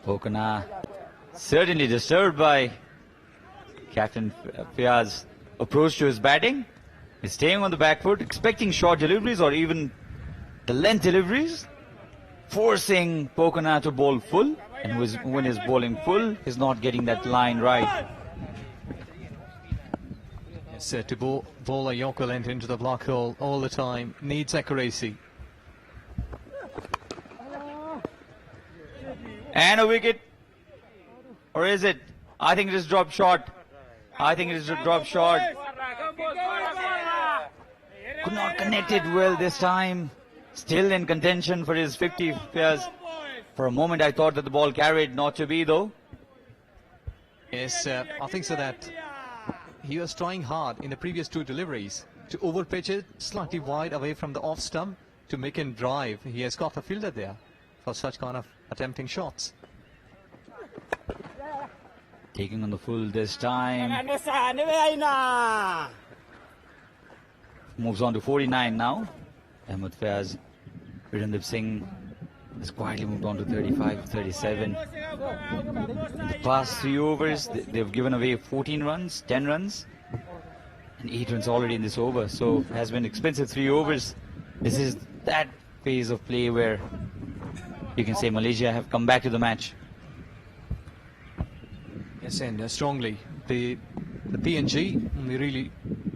Pokana certainly disturbed by Captain Fiaz's approach to his batting. He's staying on the back foot, expecting short deliveries or even the length deliveries, forcing Pokana to bowl full, and when he's bowling full, he's not getting that line right. Yes, to bowl a Yorker length into the block hole all the time needs accuracy. And a wicket. Or is it? I think it is dropped short. I think it is dropped short. Could not connect it well this time. Still in contention for his 50 pairs. For a moment I thought that the ball carried, not to be though. Yes, I think so that he was trying hard in the previous two deliveries to overpitch it slightly wide away from the off stump to make him drive. He has got a fielder there for such kind of attempting shots. Taking on the full this time. Moves on to 49 now. Ahmed Faiz. Virendra Singh has quietly moved on to 35, 37. In the past 3 overs, they've given away 14 runs, 10 runs, and 8 runs already in this over. So it has been expensive 3 overs. This is that phase of play where you can say Malaysia have come back to the match. Yes, and strongly. The PNG only really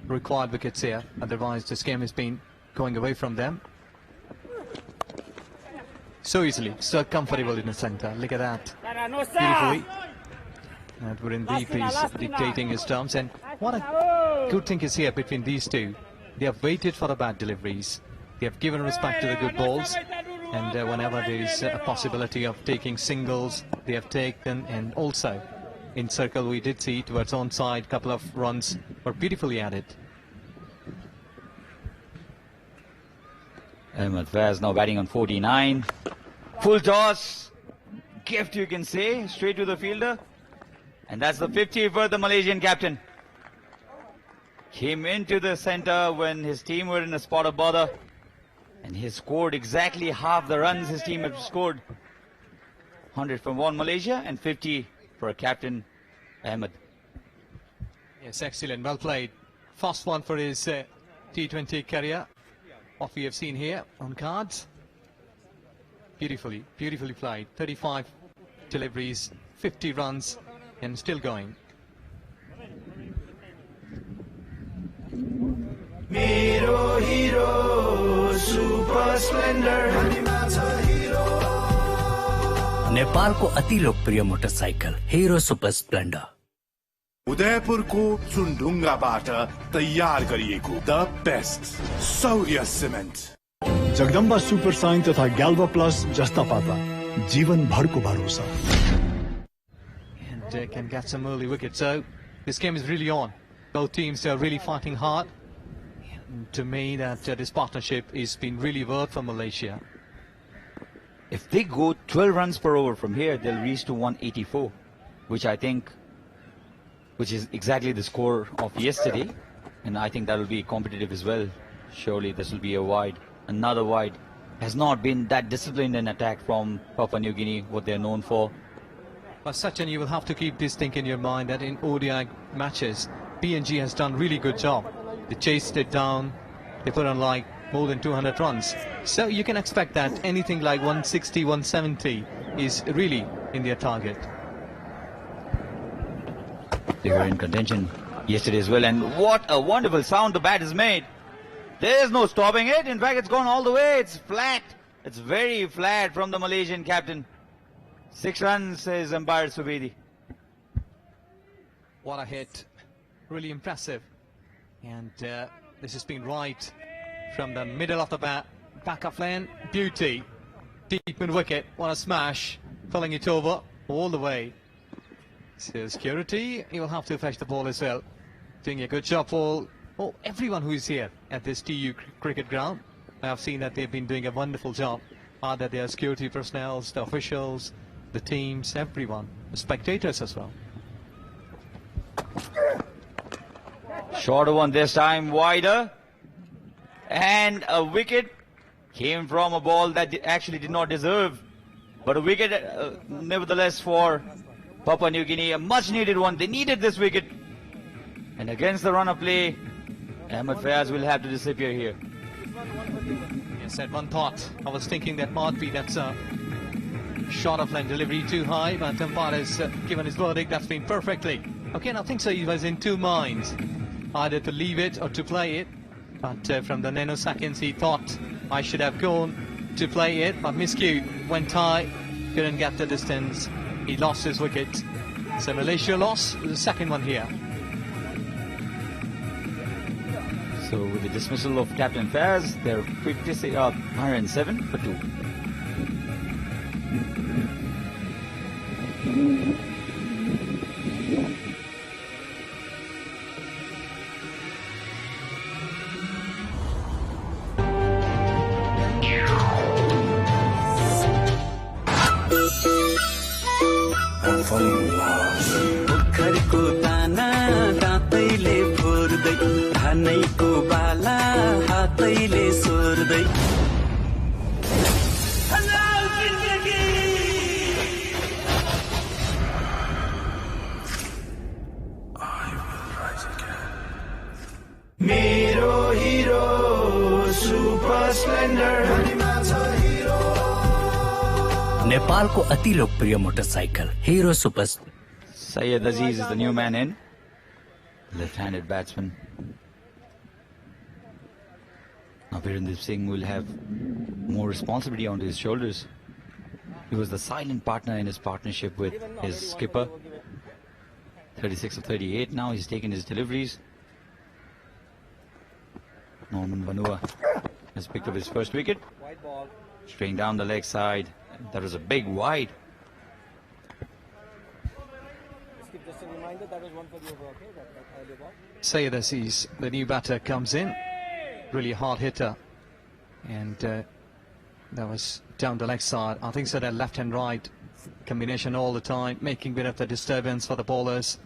required wickets here. Otherwise, this game has been going away from them. so easily, so comfortable in the center. Look at that. Beautifully. And we're in deep, he's dictating his terms. And what a good thing is here between these two. They have waited for the bad deliveries. They have given respect to the good balls. And whenever there is a possibility of taking singles, they have taken. And also, in circle, we did see towards onside, couple of runs were beautifully added. Ahmed Faiz now batting on 49. Full toss. Gift, you can say, straight to the fielder. And that's the 50 for the Malaysian captain. Came into the center when his team were in a spot of bother. And he scored exactly half the runs his team had scored. 100 from one Malaysia and 50 for Captain Ahmed. Yes, excellent. Well played. First one for his T20 career. What we have seen here on cards. Beautifully played. 35 deliveries, 50 runs, and still going. Mero hero, super splendor. नेपालको अति लोकप्रिय motorcycle Hero super Splendor उदयपुरको चुनढुङ्गाबाट तयार गरिएको the best सौर्य cement Jagdamba super sign तथा ग्याल्वा plus जस्ता पाता जीवन भरको भरोसा. And can get some early wickets. So this game is really on. Both teams are really fighting hard. And to me, that this partnership is been really worth for Malaysia. If they go 12 runs per over from here, they'll reach to 184, which I think, which is exactly the score of yesterday. And I think that will be competitive as well. Surely this will be a wide, another wide. Has not been that disciplined in attack from Papua New Guinea, what they're known for. But Sachin, you will have to keep this thing in your mind that in ODI matches, PNG has done really good job. They chased it down, they put on like more than 200 runs. So you can expect that anything like 160, 170 is really in their target. They were in contention yesterday as well, and what a wonderful sound the bat has made. There is no stopping it. In fact, it's gone all the way. It's flat. It's very flat from the Malaysian captain. 6 runs, says umpire Subedi. What a hit. Really impressive. And this has been right from the middle of the bat. Back of lane. Beauty. Deep in wicket. What a smash. Pulling it over all the way. So security, he will have to fetch the ball as well. Doing a good job for everyone who is here at this TU cricket ground. I have seen that they've been doing a wonderful job. Either their security personnel, the officials, the teams, everyone, the spectators as well. Shorter one this time, wider. And a wicket came from a ball that actually did not deserve. But a wicket, nevertheless, for Papua New Guinea, a much needed one. They needed this wicket. And against the run of play, Ahmed Faiz will have to disappear here. Yes, at one thought, I was thinking that might be that's a short of line delivery too high, but umpire has given his verdict. That's been perfectly. Okay, I think so. He was in two minds, either to leave it or to play it. But from the nanoseconds, he thought I should have gone to play it, but miscue went high, couldn't get the distance. He lost his wicket. So Malaysia lost the second one here. So with the dismissal of Captain Faiz, they're 107 for 2. पोखरको दाना दाँतैले फोर्दै धानैको बाला हातैले सोर्दै मेरो हिरो super Splendor नेपालको अति लोकप्रिय motorcycle Hero super Syed Aziz is the new man in. Left-handed batsman. Now Virendra Singh will have more responsibility on his shoulders. He was the silent partner in his partnership with his skipper. 36 of 38 now. He's taken his deliveries. Norman Vanua has picked up his first wicket. Straying down the leg side. That was a big wide. Just a reminder, that was one for the over, okay? That earlier ball. Sayed Aziz, the new batter, comes in. Really hard hitter. And that was down the leg side. I think so that left and right combination all the time, making a bit of the disturbance for the bowlers.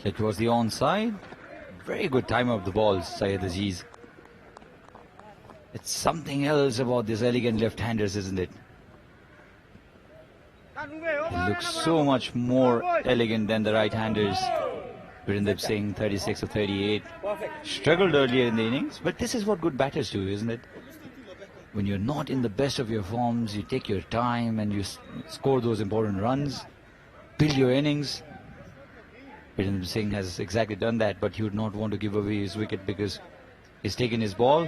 It was the onside. Very good time of the ball, Sayed Aziz. It's something else about these elegant left-handers, isn't it? It looks so much more elegant than the right-handers. Virendra Singh, 36 of 38. Struggled earlier in the innings, but this is what good batters do, isn't it? When you're not in the best of your forms, you take your time and you score those important runs, build your innings. Virendra Singh has exactly done that, but he would not want to give away his wicket because he's taken his ball.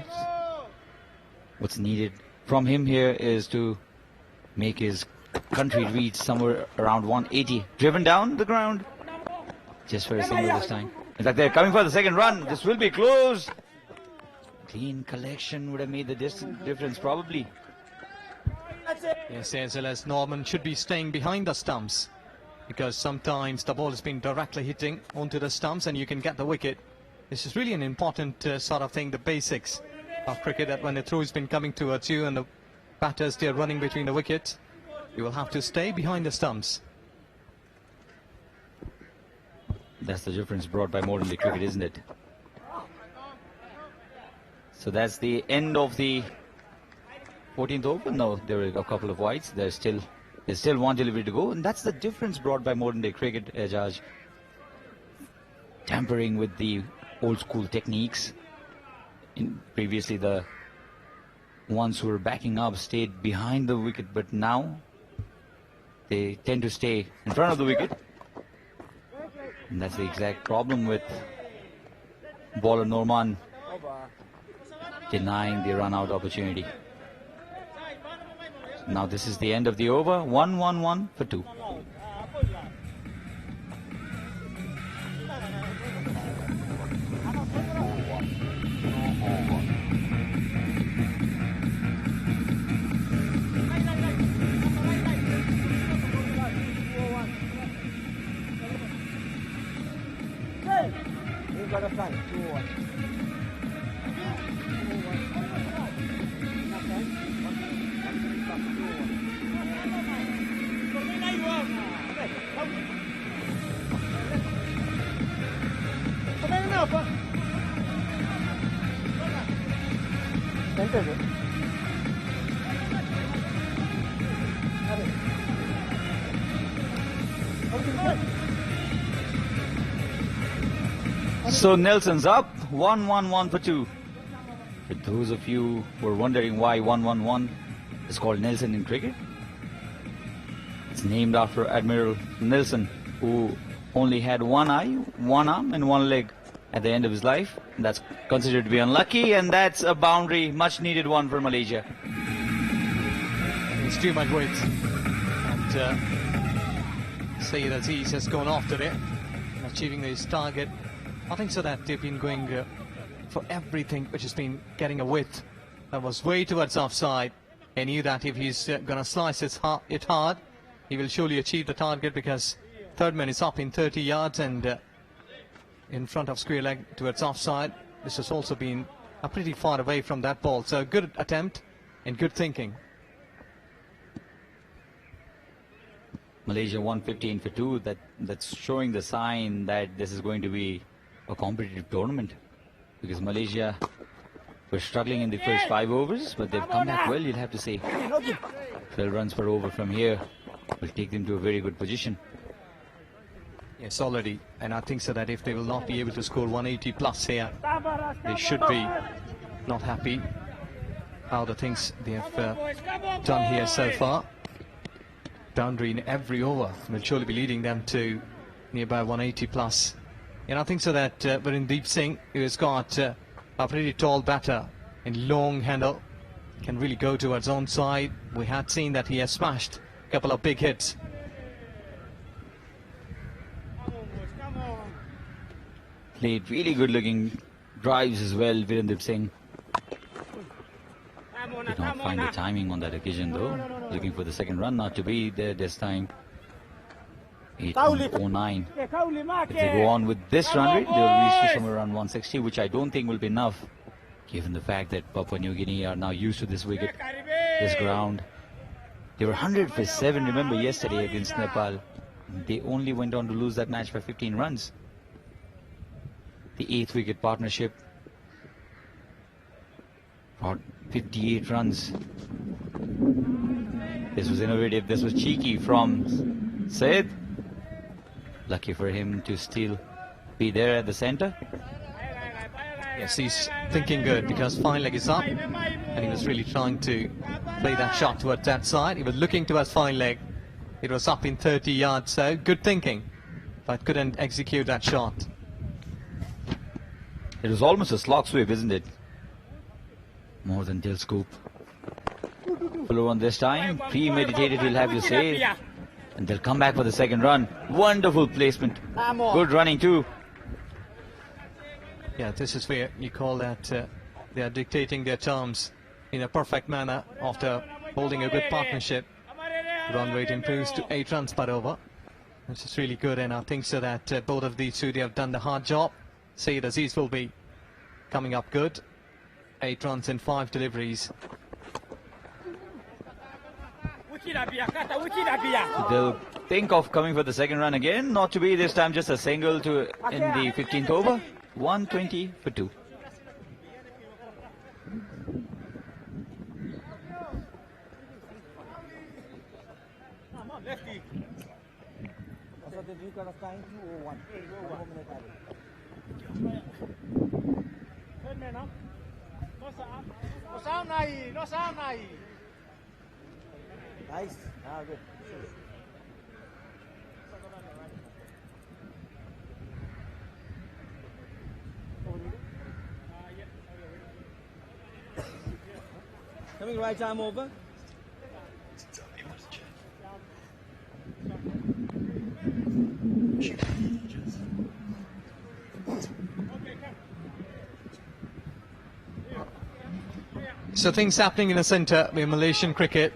What's needed from him here is to make his country reach somewhere around 180. Driven down the ground. Just for a single this time. In fact, they're coming for the second run. This will be close. Clean collection would have made the difference, probably. Yes, as well as Norman should be staying behind the stumps, because sometimes the ball has been directly hitting onto the stumps and you can get the wicket. This is really an important sort of thing, the basics of cricket, that when the throw has been coming towards you and the batters, they're running between the wickets, you will have to stay behind the stumps. That's the difference brought by modern day cricket, isn't it? So that's the end of the 14th over. No, there were a couple of wides. There's still one delivery to go, and that's the difference brought by modern day cricket, Ejaz. Tampering with the old school techniques. Previously, the ones who were backing up stayed behind the wicket, but now they tend to stay in front of the wicket. And that's the exact problem with bowler Norman denying the run-out opportunity. Now this is the end of the over. 1-1-1 for 2. So Nelson's up, 1-1-1 for 2. For those of you who are wondering why 1-1-1 is called Nelson in cricket, it's named after Admiral Nelson, who only had one eye, one arm and one leg at the end of his life. And that's considered to be unlucky, and that's a boundary, much needed one for Malaysia. It's too much weight. And Sayed Aziz has gone after it, achieving his target. I think so that they've been going for everything which has been getting a width that was way towards offside. He knew that if he's going to slice it hard, he will surely achieve the target, because third man is up in 30 yards and in front of square leg towards offside. This has also been pretty far away from that ball. So good attempt and good thinking. Malaysia 115 for 2. That's showing the sign that this is going to be a competitive tournament, because Malaysia were struggling in the first 5 overs, but they've come back well, you'll have to say. 12 runs per over from here will take them to a very good position. Yes, already. And I think so that if they will not be able to score 180 plus here, they should be not happy how the things they have done here so far. Boundary in every over will surely be leading them to nearby 180 plus. And I think so that Virendra Singh, who has got a pretty tall batter and long handle, can really go towards onside. We had seen that he has smashed a couple of big hits. Played really good looking drives as well, Virendra Singh. Did not find the timing on that occasion though. Looking for the second run, not to be there this time. 8.09. If they go on with this run rate, they will reach to somewhere around 160, which I don't think will be enough, given the fact that Papua New Guinea are now used to this wicket, this ground. They were 100 for 7, remember, yesterday against Nepal. They only went on to lose that match by 15 runs. The 8th wicket partnership brought 58 runs. This was innovative, this was cheeky from Syed. Lucky for him to still be there at the center. Yes, he's thinking good because fine leg is up, and he was really trying to play that shot towards that side. He was looking towards fine leg. It was up in 30 yards, so good thinking, but couldn't execute that shot. It was almost a slog sweep, isn't it? More than tail scoop. Fuller on this time, premeditated, he'll have you say. And they'll come back for the second run. Wonderful placement. Good running too. Yeah, this is where you call that they are dictating their terms in a perfect manner after holding a good partnership. Run rate improves to 8 runs per over. This is really good, and I think so that both of these two, they have done the hard job. Syed Aziz will be coming up good. 8 runs in 5 deliveries. They'll think of coming for the second run again, not to be this time just a single to in the 15th over. 120 for 2. Nice. Good. Coming right arm over. So things happening in the centre where Malaysian cricket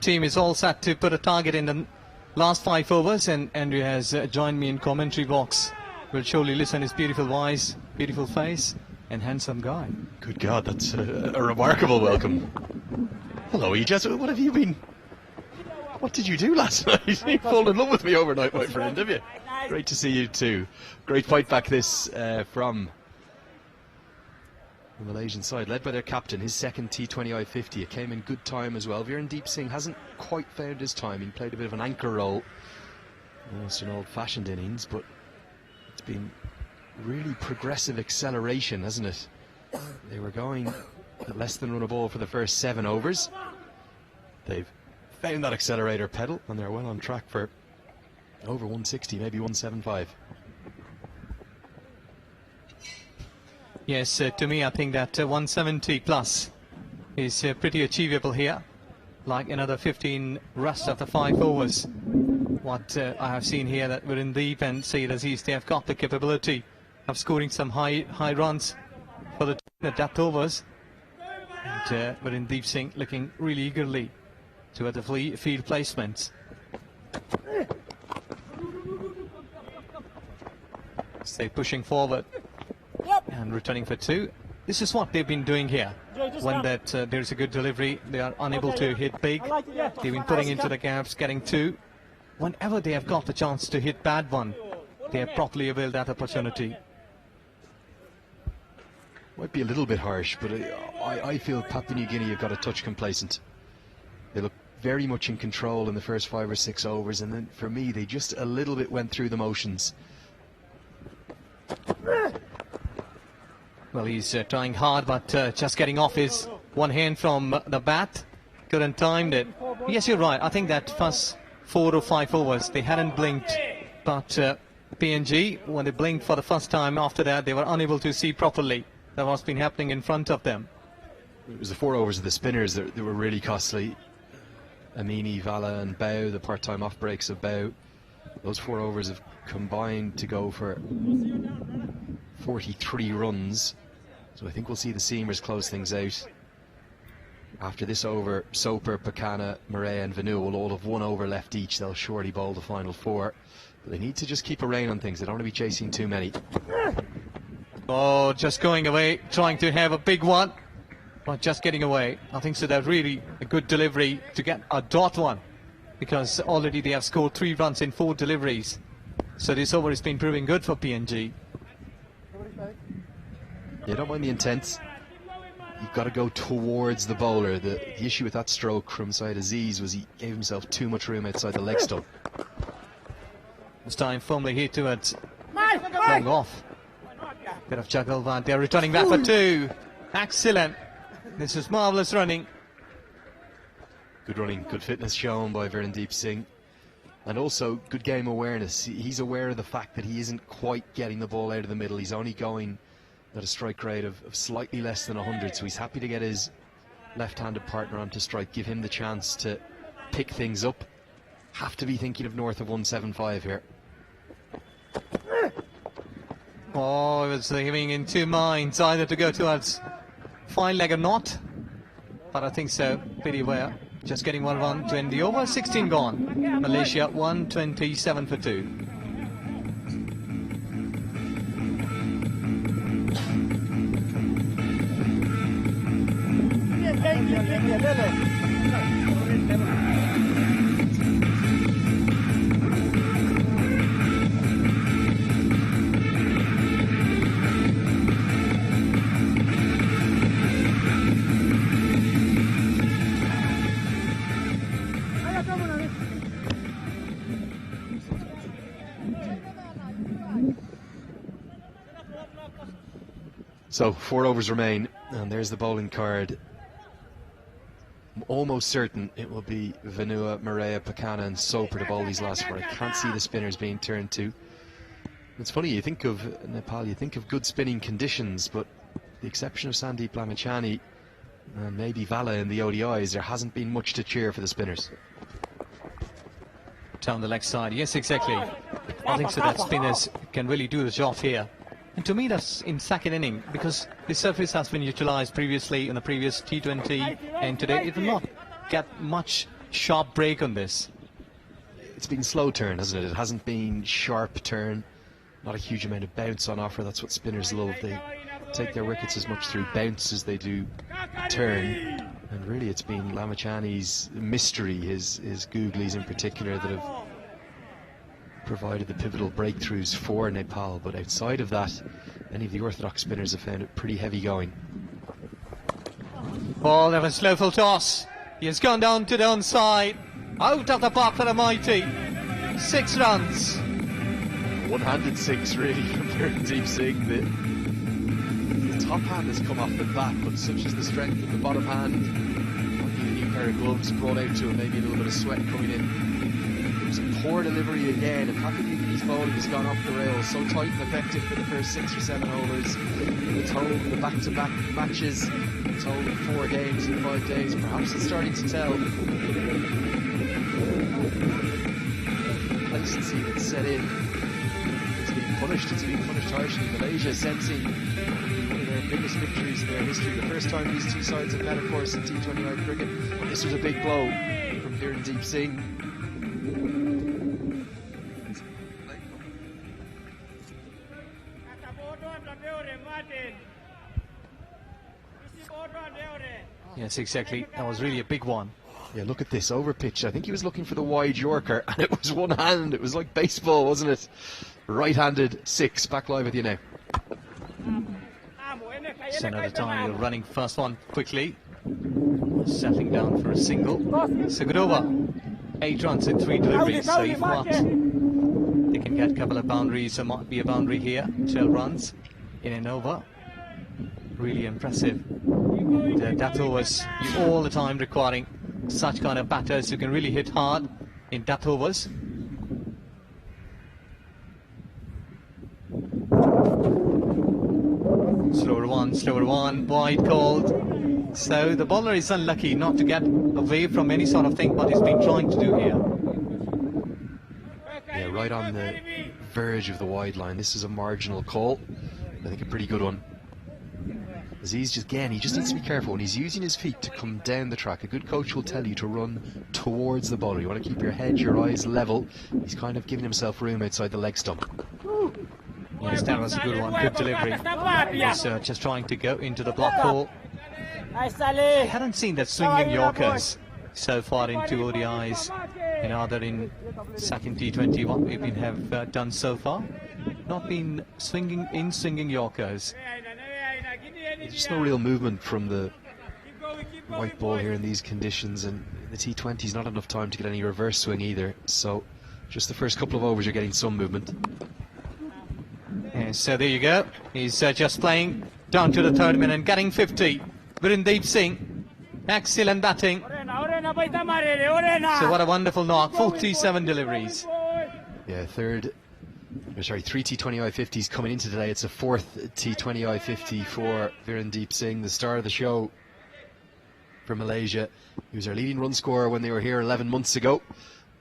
team is all set to put a target in the last 5 overs, and Andrew has joined me in commentary box. We'll surely listen his beautiful voice, beautiful face, and handsome guy. Good God, that's a remarkable welcome. Hello, Ejaz. What have you been? What did you do last night? You fallen in love with me overnight, my friend, have you? Great to see you too. Great fight back this from the Malaysian side, led by their captain, his second T20 I-50. It came in good time as well. Virendra Singh hasn't quite found his time. He played a bit of an anchor role. Almost an old-fashioned innings, but it's been really progressive acceleration, hasn't it? They were going at less than run a ball for the first 7 overs. They've found that accelerator pedal, and they're well on track for over 160, maybe 175. Yes, to me I think that 170 plus is pretty achievable here. Like another 15 rest of the 5 overs. What I have seen here, that within deep and Syed Aziz, they have got the capability of scoring some high runs for the depth overs. And within Deep Singh looking really eagerly to the field placements. Stay pushing forward and returning for 2. This is what they've been doing here. When there's a good delivery, they are unable to hit big. They've been putting into the gaps, getting 2. Whenever they have got the chance to hit bad one, they have properly availed that opportunity. Might be a little bit harsh, but I feel Papua New Guinea have got a touch complacent. They look very much in control in the first 5 or 6 overs, and then for me they just a little bit went through the motions. Well, he's trying hard, but just getting off his one hand from the bat. Couldn't time it. Yes, you're right. I think that first 4 or 5 overs, they hadn't blinked. But PNG, when they blinked for the first time after that, they were unable to see properly what's been happening in front of them. it was the 4 overs of the spinners that were really costly. Amini, Vala and Bao, the part-time off breaks of Bao, those 4 overs have combined to go for 43 runs. So I think we'll see the seamers close things out. After this over, Soper, Pakana, Murray and Vanu will all have 1 over left each. They'll surely bowl the final 4. But they need to just keep a rein on things. They don't want to be chasing too many. Oh, just going away, trying to have a big one, but just getting away. I think so. That's really a good delivery to get a dot one, because already they have scored 3 runs in 4 deliveries. So this over has been proving good for PNG. Yeah, don't mind the intent. You've got to go towards the bowler. The issue with that stroke from Syed Aziz was he gave himself too much room outside the leg stump. This time firmly hit towards long off. Bit of juggle, but they're returning back for 2. Excellent. This is marvellous running. Good running, good fitness shown by Verandeep Singh. And also good game awareness. He's aware of the fact that he isn't quite getting the ball out of the middle. He's only going at a strike rate of slightly less than 100, so he's happy to get his left-handed partner onto strike, give him the chance to pick things up. Have to be thinking of north of 175 here. Oh, it was giving in 2 minds, either to go towards fine leg or not. But I think so, pretty well. Just getting 1 run to end the over, 16 gone. Malaysia 127 for 2. So 4 overs remain, and there's the bowling card. I'm almost certain it will be Vanua, Maria, Pakana and Soper to bowl these last 4. I can't see the spinners being turned to. It's funny, you think of Nepal, you think of good spinning conditions, but the exception of Sandeep Lamachani and maybe Vala in the ODIs, there hasn't been much to cheer for the spinners. Down the leg side, yes, exactly. I think so that spinners can really do the job here. And to me, that's in second inning, because the surface has been utilized previously in the previous T20, and today it will not get much sharp break on this. It's been slow turn, hasn't it? It hasn't been sharp turn, not a huge amount of bounce on offer. That's what spinners love. They take their wickets as much through bounce as they do turn. And really it's been Lamachani's mystery, his googlies in particular, that have provided the pivotal breakthroughs for Nepal. But outside of that, any of the orthodox spinners have found it pretty heavy going. Ball of a slow full toss. He has gone down to the onside. Out of the park for the mighty. 6 runs. One-handed 6 really from Deep Singh. The top hand has come off the bat, but such is the strength of the bottom hand. Maybe a new pair of gloves brought out to him, maybe a little bit of sweat coming in. It was a poor delivery again, and Paki's bowling has gone off the rails. So tight and effective for the first 6 or 7 overs. The total of the back-to-back matches, the total of 4 games in 5 days. Perhaps it's starting to tell. Complacency that's set in. It's been punished harshly. Malaysia sensing one of their biggest victories in their history. The first time these two sides have met, of course, in T20 cricket. This was a big blow from Verandeep Singh. Yes, exactly. That was really a big one. Yeah, look at this over pitch. I think he was looking for the wide Yorker, and it was one hand. It was like baseball, wasn't it? Right-handed 6. Back live with you now. Send at a time. You're running first one quickly. Settling down for a single. So good over. 8 runs in 3 deliveries. So if what, they can get a couple of boundaries. There might be a boundary here. 12 runs in an over. Really impressive. That overs, you all the time requiring such kind of batters who can really hit hard in death overs. Slower one, wide called. So the bowler is unlucky not to get away from any sort of thing what he's been trying to do here. Yeah, right on the verge of the wide line. This is a marginal call. I think a pretty good one. Aziz, he just needs to be careful when he's using his feet to come down the track. A good coach will tell you to run towards the bowler. You want to keep your head, your eyes level. He's kind of giving himself room outside the leg stump. Yes, that was a good one. Good delivery. He's just trying to go into the block hole. I hadn't seen that swinging Yorkers so far in 2 ODIs, and other in second T20 what we've been have done so far. Not been swinging Yorkers. There's just no real movement from the white ball here in these conditions, and the T20's not enough time to get any reverse swing either, so just the first couple of overs you're getting some movement. And so there you go. He's just playing down to the 3rd minute and getting 50. Virendeep Singh, excellent batting. So what a wonderful knock, 47 deliveries. Yeah, 3 T20 I-50s coming into today. It's a 4th T20 I-50 for Virendeep Singh, the star of the show for Malaysia. He was our leading run scorer when they were here 11 months ago,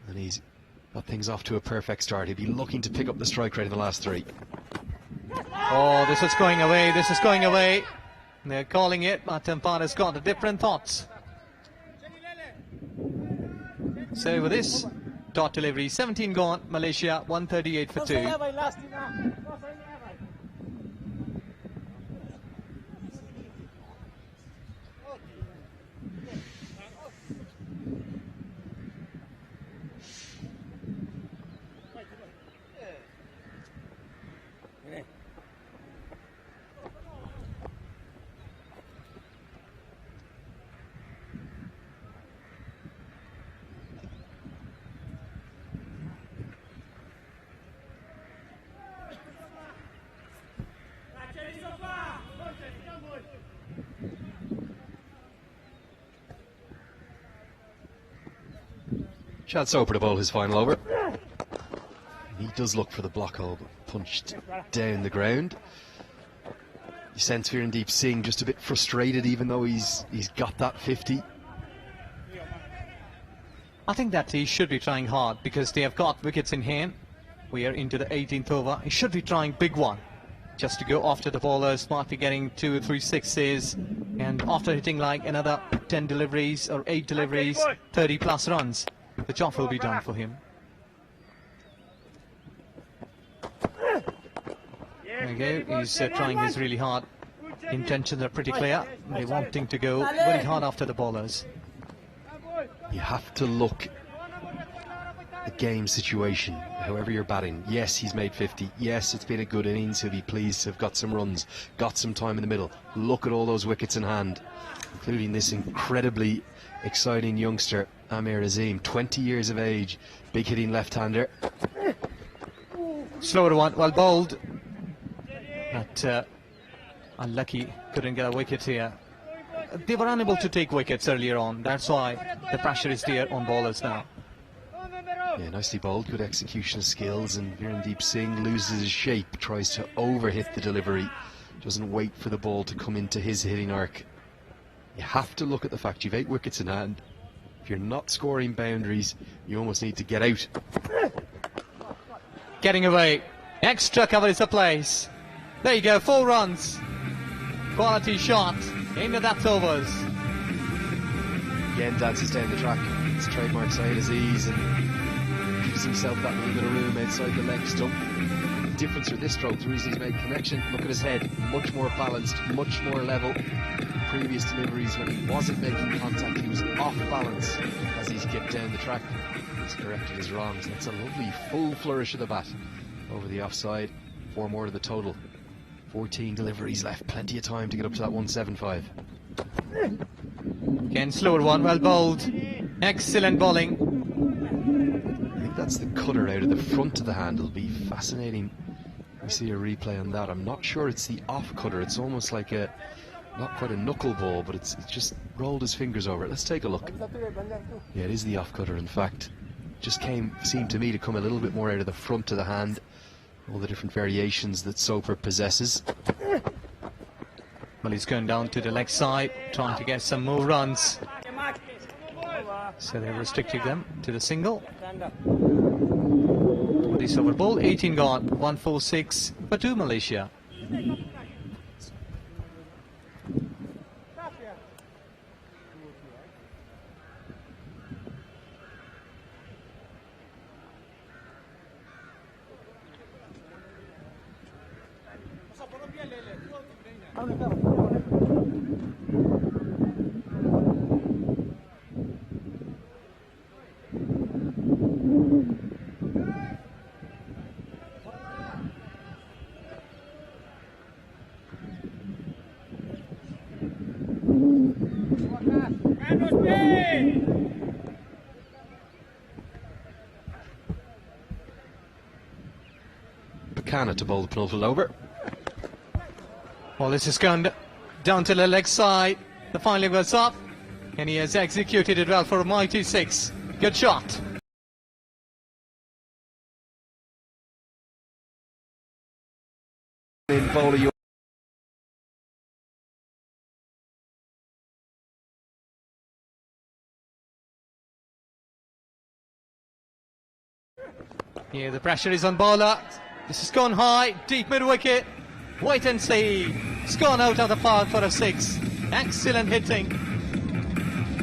and he's got things off to a perfect start. He'll be looking to pick up the strike rate in the last 3. Oh, this is going away, this is going away. They're calling it, but umpire has got different thoughts. So with this dot delivery, 17 gone, Malaysia 138 for 2. Chad Soper to bowl his final over. He does look for the block hole, but punched down the ground. You sense Virendeep Singh just a bit frustrated, even though he's got that 50. I think that he should be trying hard because they have got wickets in hand. We are into the 18th over. He should be trying big one, just to go after the bowlers, might be getting 2 or 3 sixes, and after hitting like another 10 deliveries or 8 deliveries, 30 plus runs, the job will be done for him. There you go, he's trying his really hard. Intentions are pretty clear. They're wanting to go very hard after the bowlers. You have to look at game situation, however you're batting. Yes, he's made 50. Yes, it's been a good innings. He'll be pleased to have got some runs, got some time in the middle. Look at all those wickets in hand, including this incredibly exciting youngster, Amir Azim, 20 years of age, big hitting left-hander. Slower one, well bowled, but unlucky, couldn't get a wicket here. They were unable to take wickets earlier on, that's why the pressure is there on bowlers now. Yeah, nicely bowled, good execution skills, and Virendeep Singh loses his shape, tries to overhit the delivery, doesn't wait for the ball to come into his hitting arc. You have to look at the fact you've 8 wickets in hand. If you're not scoring boundaries, you almost need to get out. Getting away, extra cover is a place. There you go, 4 runs. Quality shot into that overs. Again dances down the track. It's trademark Syed Aziz and gives himself that little bit of room outside the leg stump. The difference with this stroke, the reason he's made connection, look at his head, much more balanced, much more level. Previous deliveries when he wasn't making contact, he was off balance as he's kicked down the track. He's corrected his wrongs. That's a lovely full flourish of the bat over the offside. 4 more to the total. 14 deliveries left, plenty of time to get up to that 175. Again, slower one, well bowled. Excellent bowling. I think that's the cutter out of the front of the hand. It'll be fascinating. We see a replay on that. I'm not sure it's the off cutter. It's almost like a, not quite a knuckleball, but it's just rolled his fingers over it. Let's take a look. Yeah, it is the off cutter, in fact. Just seemed to me to come a little bit more out of the front of the hand. All the different variations that Soper possesses. Well, he's going down to the leg side, trying to get some more runs. So they're restricting them to the single. This over ball, 18 gone, 146 for 2 Malaysia. Buchanan to bowl the penultimate over. Well, this is gone down to the leg side. The fine leg was up, and he has executed it well for a mighty 6. Good shot. In bowler, Yeah, the pressure is on bowler. This has gone high, deep mid-wicket. Wait and see. It's gone out of the park for a 6. Excellent hitting.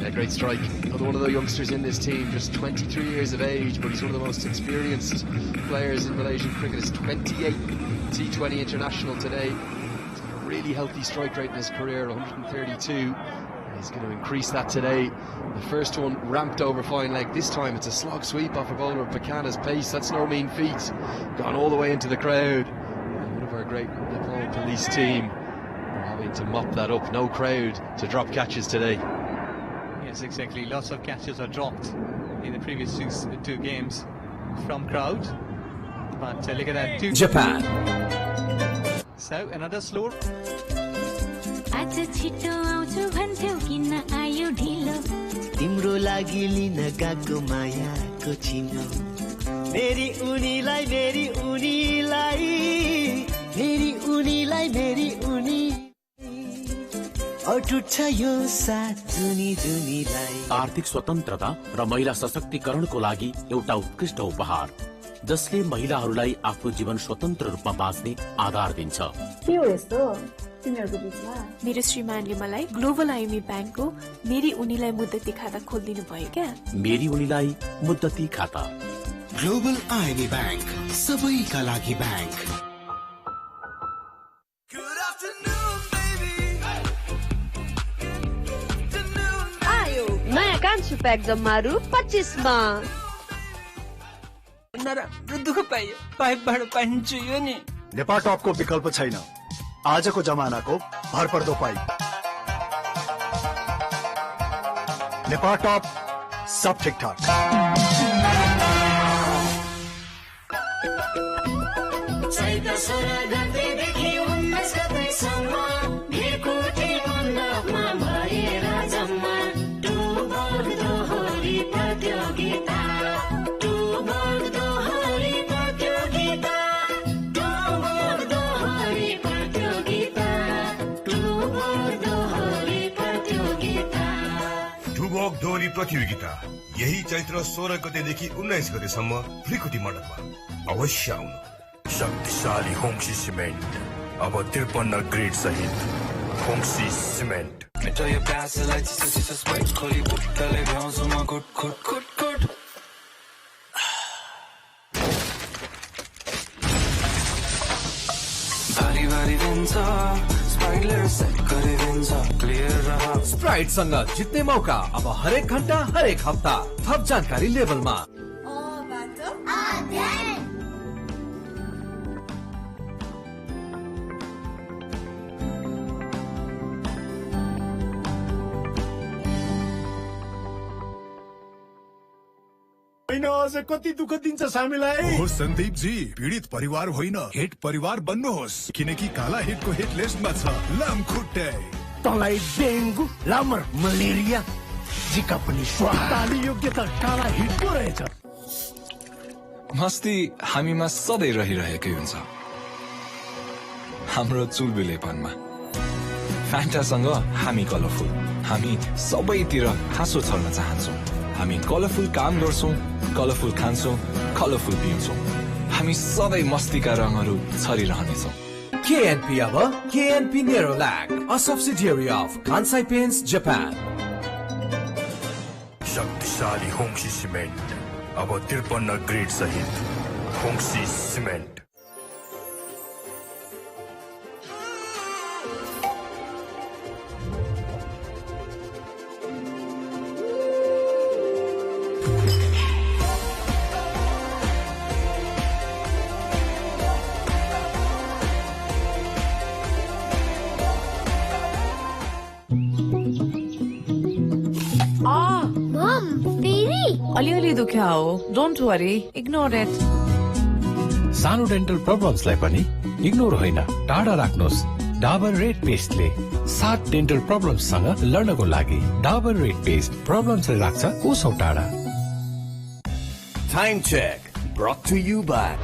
Yeah, great strike. Another one of the youngsters in this team, just 23 years of age, but he's one of the most experienced players in Malaysian cricket. He's 28 T20 international today. He's got a really healthy strike rate in his career, 132. He's going to increase that today. The first one ramped over fine leg. This time it's a slog sweep off a bowler of Buchanan's pace. That's no mean feat. Gone all the way into the crowd. One of our great Nepal police team are having to mop that up. No crowd to drop catches today. Yes, exactly. Lots of catches are dropped in the previous two games from crowd. But look at that. Japan. So another slow. तिम्रो लागि लिन गएको मायाको चिनो मेरी उनीलाई मेरी उनीलाई मेरी उनीलाई मेरी उनी अटुट छ यो साथ जुनी जुनीलाई आर्थिक स्वतन्त्रता र महिला सशक्तिकरणको लागि एउटा उत्कृष्ट उपहार जसले महिलाहरूलाई आफ्नो जीवन स्वतन्त्र रूपमा बाँच्ने आधार दिन्छ। के हो यस्तो तिमीहरुको बीचमा? मेरो श्रीमानले मलाई ग्लोबल आईएमई बैंकको मेरी उनीलाई मुद्दती खाता खोल्दिनु भयो क्या? मेरी उनीलाई मुद्दती खाता। ग्लोबल आईएमई बैंक, सबैका लागि बैंक। आयो नयाँ कान्छु प्याक जम्मारु 25 मा। नराम्रो दुःख पाइयो, पाइपबाट पानी चुयो नि। नेपाल टपको विकल्प छैन। आजको जमानाको भरपर्दो पाइप। नेपाल टप सब ठिकठाक। दोहोरी प्रतियोगिता यही चैत्र 16 गतेदेखि 19 गतेसम्म त्रिकुटी मण्डपमा अवश्य आउनु। शक्तिशाली होम्सी सिमेन्ट अब 53 ग्रेड सहित होम्सी सिमेन्ट। स्प्राइट संग जित्ने मौका अब हरेक घण्टा हरेक हप्ता। थप जानकारी लेभलमा। कति दुःख दिन्छ हामीलाई। हो सन्दीप जी, पीडित परिवार होइन हिट परिवार बन्नुहोस् किनकि काला हिटको हिट लिस्टमा छ लामखुट्टे। तँलाई डेङ्गु लामर मलेरिया जिका पनि स्वाहाली योग्यता काला हिटको रहेछ। मस्ती हामीमा सधैँ रहिरहेकै हुन्छ हाम्रो चुलबुलेपनमा। फ्यान्टासँग हामी कलरफुल, हामी सबैतिर हाँसो छर्न चाहन्छौँ। हामी कलरफुल काम गर्छौँ, कलरफुल खान्छौँ, कलरफुल पिउँछौँ। हामी सधैँ मस्तीका रङहरू छरिरहनेछौँ। KNP अब KNP Nerolac, a subsidiary of Kansai Paints, Japan. शक्तिशाली होङ्सी सिमेन्ट अब 53 ग्रेड सहित होङ्सी सिमेन्ट। अलिअलि दुख्या हो, डोन्ट वरी, इग्नोर इट। सानो डेन्टल प्रब्लम्सलाई पनि इग्नोर होइन, टाढा राख्नुहोस्। डाबर रेड पेस्टले 7 डेन्टल प्रब्लम्ससँग लड्नको लागि। डाबर रेड पेस्ट प्रब्लम्सलाई राख्छ कोसौं टाढा। Time check brought to you by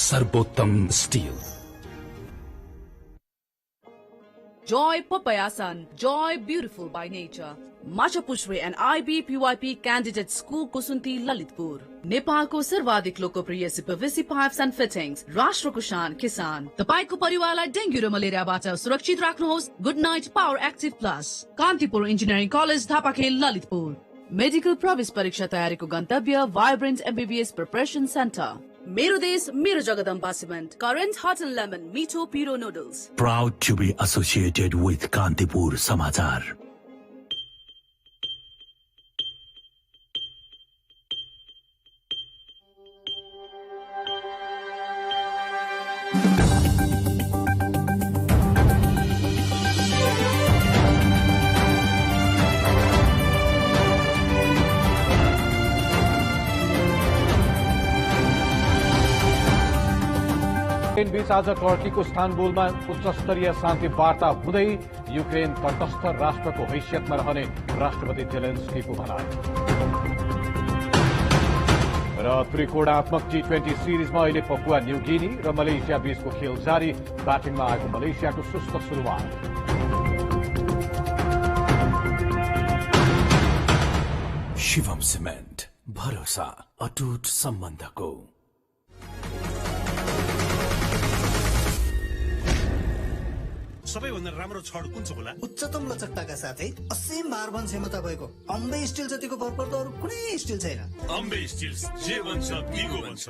सर्वोत्तम steel. Joy Papaya Sun, Joy Beautiful by Nature. Machapushre and IBPYP Candidate School Kusunti Lalitpur. Nepal ko सर्वाधिक लोकप्रिय सिपविसी पाइप्स एन्ड फिटिंग्स, राष्ट्रको शान किसान। तपाईको परिवारलाई डेंगू र मलेरियाबाट सुरक्षित राख्नुहोस्। Good Knight power active plus. Kantipur engineering college Dhapakhel Lalitpur. Medical प्रवेश परीक्षा तयारीको गन्तव्य वाइब्रेन्ट MBBS प्रिपरेसन सेन्टर। मेरो देश मेरो जगदम्बा सिमेन्ट, करेन्ट हट एन्ड लेमन, मिठो पिरो noodles. Proud to be associated with Kantipur Samachar. बीच आज टर्कीको इस्तानबुलमा उच्च स्तरीय शान्ति वार्ता हुँदै युक्रेन तटस्थ राष्ट्रको हैसियतमा रहने राष्ट्रपति जेलेन्स्कीको भनाई। र त्रिकोणात्मक T20 सिरिजमा अहिले पपुवा न्यू गिनी र मलेसिया बीचको खेल जारी। ब्याटिङमा आएको मलेसियाको सुस्त सुरुवात। शिवम सिमेन्ट, भरोसा अटुट सम्बन्धको। सबैभन्दा राम्रो छड कुन छ होला? उच्चतम लचकताका साथै असीम भारवहन क्षमता भएको अम्बे स्टिल जतिको भरपर्दो अरू कुनै स्टिल छैन। अम्बे स्टिल जे भन्छ दिगो भन्छ।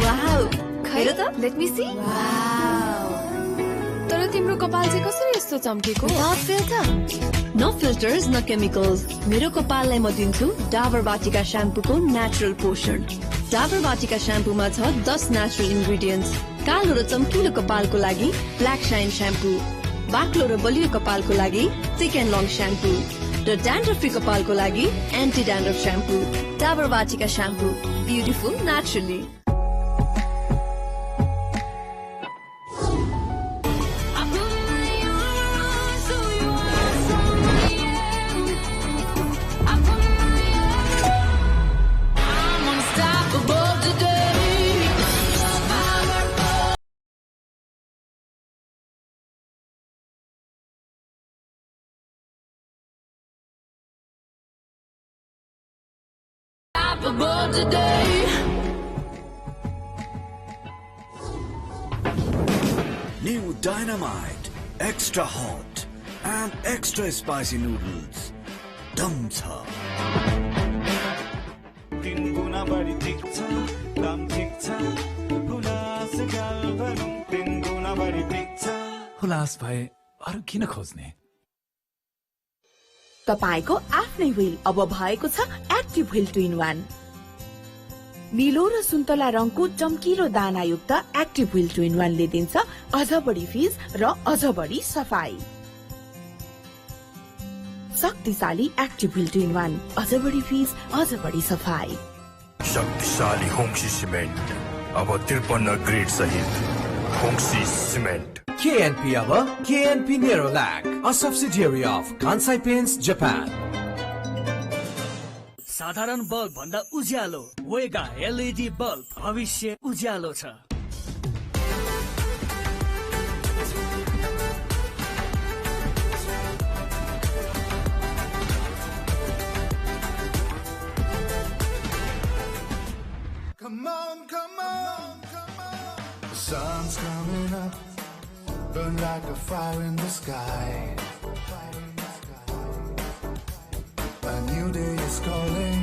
वाउ, खैर त, लेट मी सी। वाउ, तर तिम्रो कपाल चाहिँ कसरी यस्तो चम्केको? No filters, no chemicals. मेरो कपाललाई म दिन्छु डाबर वाटिका श्याम्पूको नेचुरल पोषण। डाबर वाटिका श्याम्पूमा छ 10 नेचुरल इन्ग्रेडिएन्ट्स। कालो र चम्किलो कपालको लागि ब्ल्याक शाइन श्याम्पू, बाक्लो र बलियो कपालको लागि थिक एन्ड लङ श्याम्पू र ड्यान्ड्रफ फ्री कपालको लागि anti dandruff shampoo. Dabur Vatika shampoo, beautiful naturally. New Dynamite, extra hot and extra spicy noodles. Dum cha. 3 गुना बढी ठिक छ, दाम ठिक छ, हुलास गाल भनौँ 3 गुना बढी ठिक छ। हुलास भए अरू किन खोज्ने? तपाईको आफ्नै व्हील अब भएको छ एक्टिभ व्हील 2-in-1। नीलो र सुन्तला रङको चम्किलो दानायुक्त एक्टिभ व्हील 2-in-1 ले दिन्छ अझ बढी फिज र अझ बढी सफाई। शक्तिशाली एक्टिभ व्हील 2-in-1, अझ बढी फिज, अझ बढी सफाई। शक्तिशाली होङ्सी सिमेन्ट अब 53 ग्रेड सहित होङ्सी सिमेन्ट। KNP अब KNP Nerolac, a subsidiary of Kansai Paints, Japan. साधारण बल्ब भन्दा उज्यालो वेगा LED बल्ब, भविष्य उज्यालो छ। sun's coming up, burn like a fire in the sky. A new day is calling.